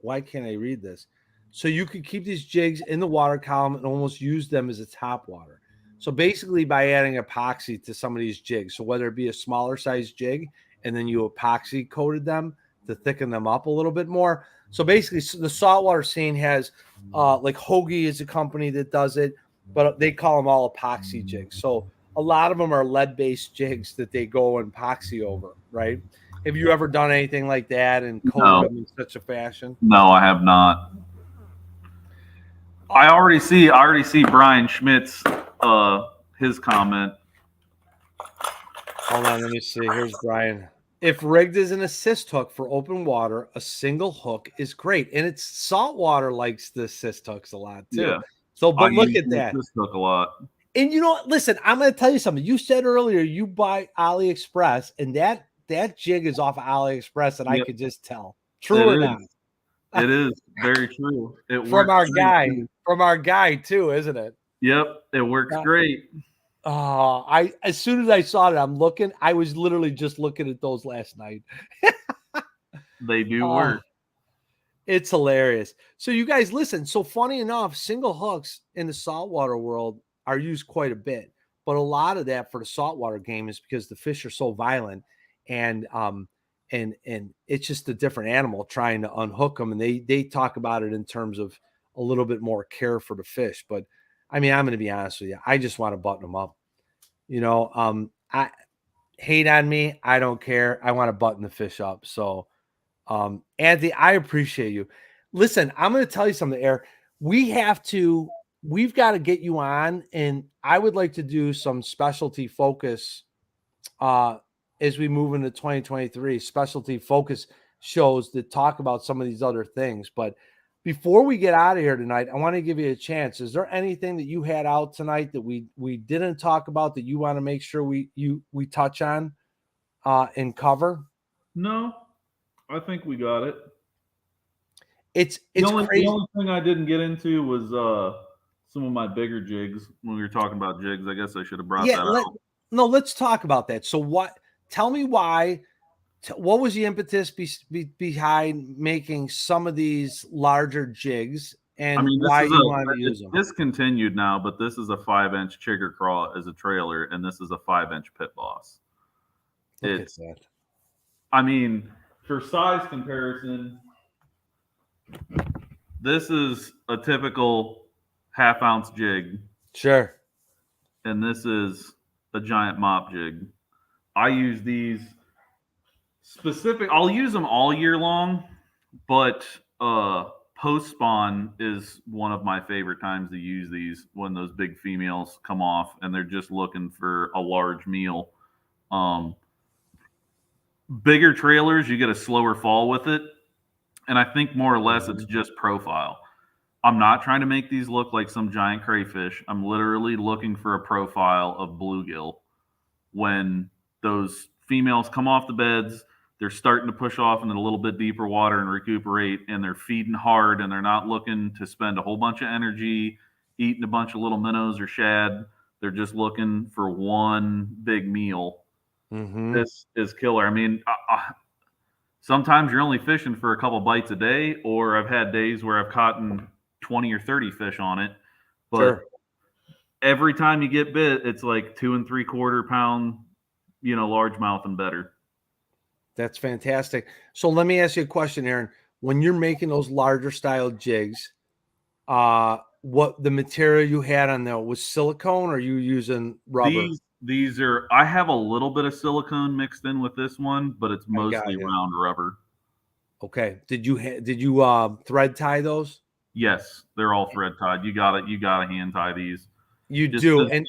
Why can't I read this? So you could keep these jigs in the water column and almost use them as a top water. So basically, by adding epoxy to some of these jigs, so whether it be a smaller size jig and then you epoxy coated them to thicken them up a little bit more. So basically, the saltwater scene has like Hoagie is a company that does it, but they call them all epoxy jigs. So a lot of them are lead-based jigs that they go epoxy over, right? Have you ever done anything like that and coated them in such a fashion? No, I have not. I already see Brian Schmidt's his comment. Hold on, let me see. Here's Brian. If rigged as an assist hook for open water, a single hook is great. And it's saltwater likes the assist hooks a lot too. Yeah. So, but look at that. Assist hook a lot. And you know what? Listen, I'm going to tell you something. You said earlier you buy AliExpress, and that jig is off of AliExpress, and I could just tell. True or not? It is very true. It from our guy too, isn't it? Yep, it works great. Oh, as soon as I saw it, I'm looking. I was literally just looking at those last night. They do work. It's hilarious. So you guys listen. So funny enough, single hooks in the saltwater world are used quite a bit, but a lot of that for the saltwater game is because the fish are so violent, and it's just a different animal trying to unhook them. And they talk about it in terms of a little bit more care for the fish. But I mean, I'm going to be honest with you. I just want to button them up. You know, I hate on me. I don't care. I want to button the fish up. So, Anthony, I appreciate you. Listen, I'm going to tell you something, Aaron. We've got to get you on, and I would like to do some specialty focus as we move into 2023, specialty focus shows that talk about some of these other things. But before we get out of here tonight, I want to give you a chance. Is there anything that you had out tonight that we didn't talk about that you want to make sure we touch on and cover? No, I think we got it. It's crazy. The only thing I didn't get into was some of my bigger jigs when we were talking about jigs. I guess I should have brought that out. No, let's talk about that. So tell me why, what was the impetus behind making some of these larger jigs, and why you wanted to use them? It's discontinued now, but this is a 5-inch chigger craw as a trailer, and this is a 5-inch pit boss. Look at that. I mean, for size comparison, this is a typical half-ounce jig. Sure. And this is a giant mop jig. I use these I'll use them all year long, but post spawn is one of my favorite times to use these, when those big females come off and they're just looking for a large meal. Bigger trailers, you get a slower fall with it. And I think more or less it's just profile. I'm not trying to make these look like some giant crayfish. I'm literally looking for a profile of bluegill. When those females come off the beds, they're starting to push off into a little bit deeper water and recuperate, and they're feeding hard, and they're not looking to spend a whole bunch of energy eating a bunch of little minnows or shad. They're just looking for one big meal. Mm-hmm. This is killer. I mean, sometimes you're only fishing for a couple bites a day, or I've had days where I've caught 20 or 30 fish on it. But sure, every time you get bit, it's like 2 3/4 pound, largemouth and better. That's fantastic. So let me ask you a question, Aaron. When you're making those larger style jigs, what the material you had on there was silicone, or are you using rubber? These are, I have a little bit of silicone mixed in with this one, but it's mostly round rubber. Okay. Did you thread tie those? Yes, they're all thread tied. You got to hand tie these. You do, and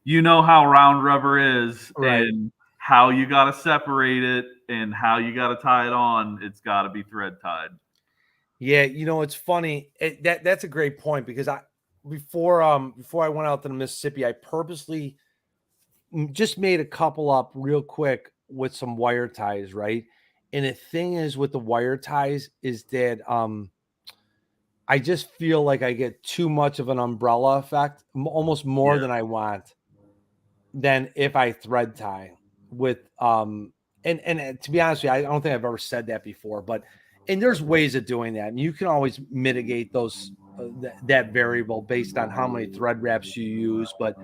you know how round rubber is, right, and how you got to separate it and how you got to tie it on. It's got to be thread tied. Yeah, it's funny. That's a great point, because before I went out to the Mississippi, I purposely just made a couple up real quick with some wire ties, right? And the thing is with the wire ties is that I just feel like I get too much of an umbrella effect, almost more than I want. than if I thread tie with and to be honest with you, I don't think I've ever said that before, but and there's ways of doing that, and you can always mitigate those that variable based on how many thread wraps you use. But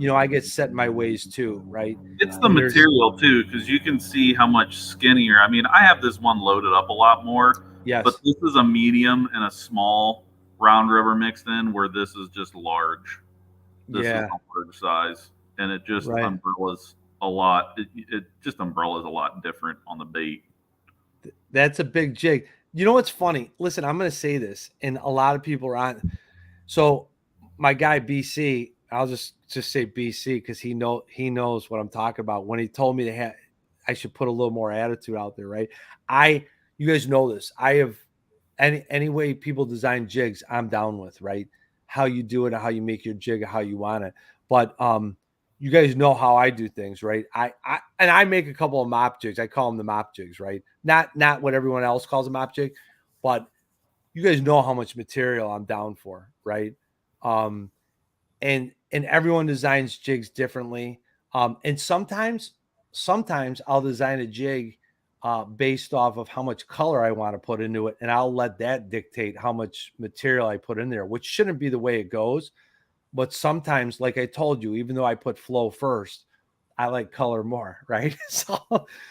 I get set in my ways too, right? It's the And there's material too, because you can see how much skinnier. I mean, I have this one loaded up a lot more, but yes, this is a medium and a small round rubber mixed in, where this is just large. This is yeah, a large size, and it just right. umbrellas a lot. It just umbrellas a lot different on the bait. That's a big jig. You know what's funny? Listen, I'm going to say this, and a lot of people are on. So my guy BC, I'll just say BC because he knows what I'm talking about. When he told me I should put a little more attitude out there, right? You guys know this. I have any way people design jigs, I'm down with, right? How you do it, how you make your jig, how you want it. But you guys know how I do things, right? I make a couple of mop jigs. I call them the mop jigs, right? Not what everyone else calls a mop jig, but you guys know how much material I'm down for, right? Um, and everyone designs jigs differently. And sometimes I'll design a jig based off of how much color I want to put into it, and I'll let that dictate how much material I put in there, which shouldn't be the way it goes. But sometimes, like I told you, even though I put flow first, I like color more, right? So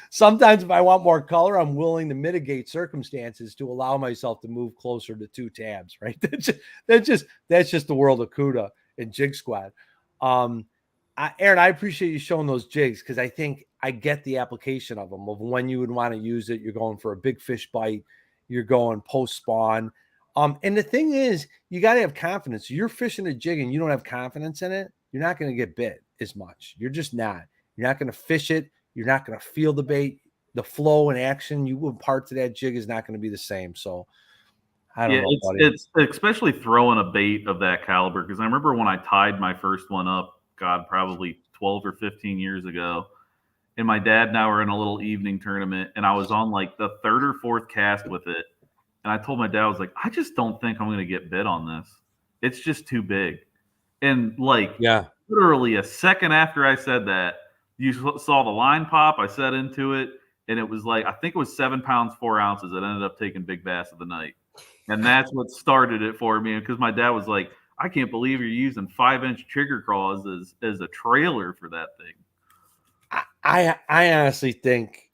sometimes if I want more color, I'm willing to mitigate circumstances to allow myself to move closer to 2 tabs, right? That's just the world of CUDA and Jig Squad. Aaron, I appreciate you showing those jigs because I think I get the application of them, of when you would want to use it. You're going for a big fish bite, you're going post spawn. And the thing is, you got to have confidence. You're fishing a jig and you don't have confidence in it, you're not going to get bit as much. You're just not. You're not going to fish it. You're not going to feel the bait. The flow and action you impart to that jig is not going to be the same. So I don't Yeah, know, buddy. it's especially throwing a bait of that caliber, because I remember when I tied my first one up, God, probably 12 or 15 years ago, and my dad and I were in a little evening tournament, and I was on like the third or fourth cast with it, and I told my dad, I was like, I just don't think I'm going to get bit on this. It's just too big. And like Yeah. literally a second after I said that, you saw the line pop. I set into it, and it was like, I think it was 7 pounds 4 ounces. It ended up taking big bass of the night. And that's what started it for me. Because my dad was like, I can't believe you're using 5-inch trigger claws as a trailer for that thing. I honestly think,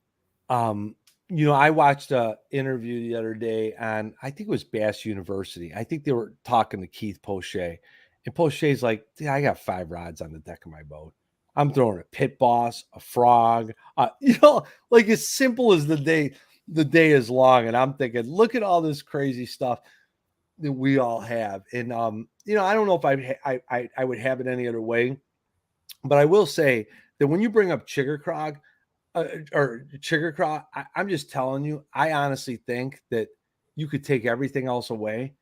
I watched a interview the other day on, I think it was Bass University. I think they were talking to Keith Poche, and Poche's like, I got 5 rods on the deck of my boat. I'm throwing a pit boss, a frog, like as simple as the day is long. And I'm thinking, look at all this crazy stuff that we all have. And, I don't know if I would have it any other way, but I will say that when you bring up Chigger Crog, or Chigger Craw, I'm just telling you, I honestly think that you could take everything else away.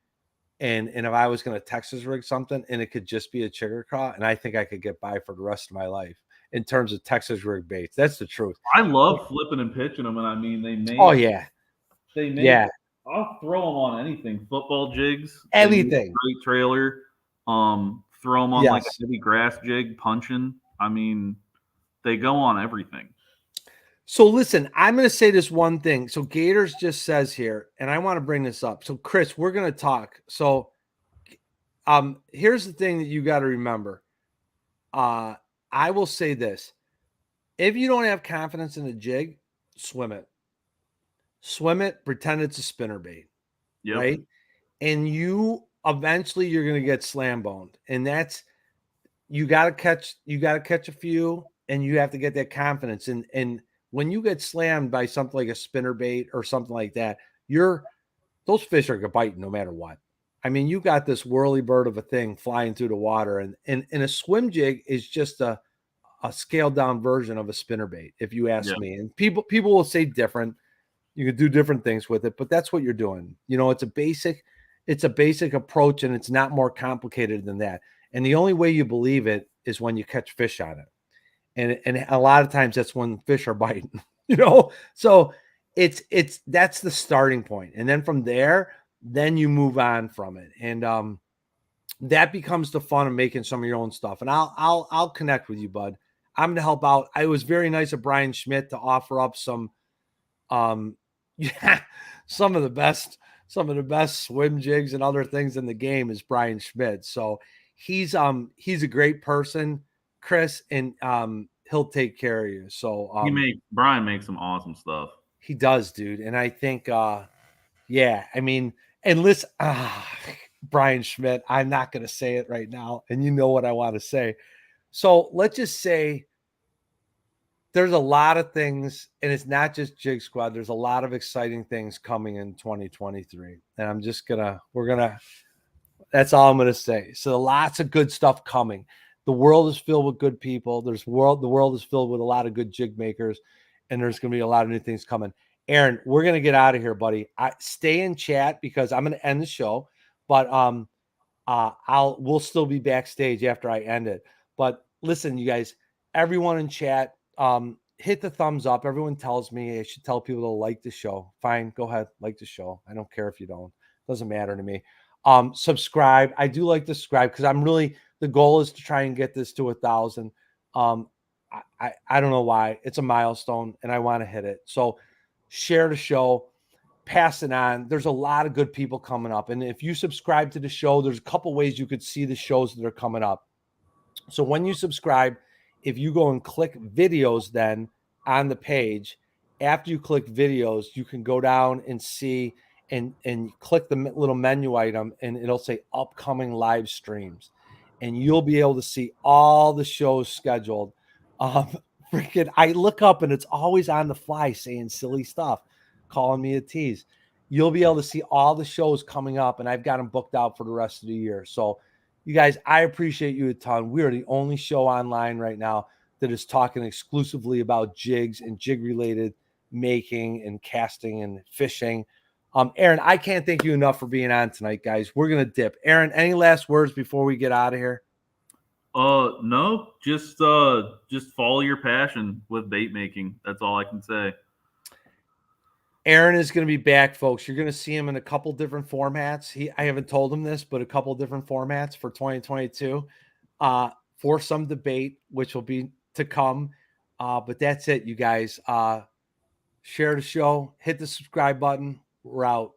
And if I was going to Texas rig something and it could just be a Chigger Craw, and I think I could get by for the rest of my life in terms of Texas rig baits. That's the truth. I love flipping and pitching them, and I mean Oh, yeah. yeah. I'll throw them on anything. Football jigs, Anything. great trailer. Throw them on like a heavy grass jig, punching. I mean, they go on everything. So listen, I'm going to say this one thing. So Gators just says here, and I want to bring this up. So Chris, we're going to talk. So here's the thing that you got to remember. I will say this. If you don't have confidence in the jig, swim it. Swim it, pretend it's a spinnerbait. Yep. Right? And eventually you're going to get slam boned. And that's, you got to catch a few, and you have to get that confidence. And when you get slammed by something like a spinnerbait or something like that, those fish are biting no matter what. I mean, you got this whirly bird of a thing flying through the water, and a swim jig is just a scaled down version of a spinnerbait, if you ask me. And people will say different. You can do different things with it, but that's what you're doing. It's a basic approach, and it's not more complicated than that. And the only way you believe it is when you catch fish on it. And a lot of times that's when fish are biting, so that's the starting point. And then from there, then you move on from it. And that becomes the fun of making some of your own stuff. And I'll connect with you, bud, I'm going to help out. It was very nice of Brian Schmidt to offer up some, yeah, some of the best swim jigs and other things in the game is Brian Schmidt. So he's a great person, Chris, and he'll take care of you. So Brian makes some awesome stuff. he does, dude. And I think yeah, I mean, and listen, Brian Schmidt, I'm not going to say it right now, and you know what I want to say. So let's just say there's a lot of things, and it's not just Jig Squad. There's a lot of exciting things coming in 2023, and that's all I'm gonna say. So lots of good stuff coming. The world is filled with good people. The world is filled with a lot of good jig makers, and there's gonna be a lot of new things coming. Aaron, we're gonna get out of here, buddy. Stay in chat because I'm gonna end the show, but we'll still be backstage after I end it. But listen, you guys, everyone in chat, hit the thumbs up. Everyone tells me I should tell people to like the show. Fine, go ahead, like the show. I don't care if you don't. Doesn't matter to me. Subscribe. I do like to subscribe because the goal is to try and get this to 1,000. I don't know why. It's a milestone and I want to hit it. So share the show, pass it on. There's a lot of good people coming up. And if you subscribe to the show, there's a couple ways you could see the shows that are coming up. So when you subscribe, if you go and click videos then on the page, after you click videos, you can go down and see and click the little menu item and it'll say upcoming live streams. And you'll be able to see all the shows scheduled. I look up and it's always on the fly saying silly stuff, calling me a tease. You'll be able to see all the shows coming up, and I've got them booked out for the rest of the year. So you guys, I appreciate you a ton. We are the only show online right now that is talking exclusively about jigs and jig-related making and casting and fishing. Aaron, I can't thank you enough for being on tonight, guys. We're going to dip. Aaron, any last words before we get out of here? No, just follow your passion with bait making. That's all I can say. Aaron is going to be back, folks. You're going to see him in a couple different formats. I haven't told him this, but a couple different formats for 2022 for some debate, which will be to come. But that's it, you guys. Share the show, hit the subscribe button. We're out.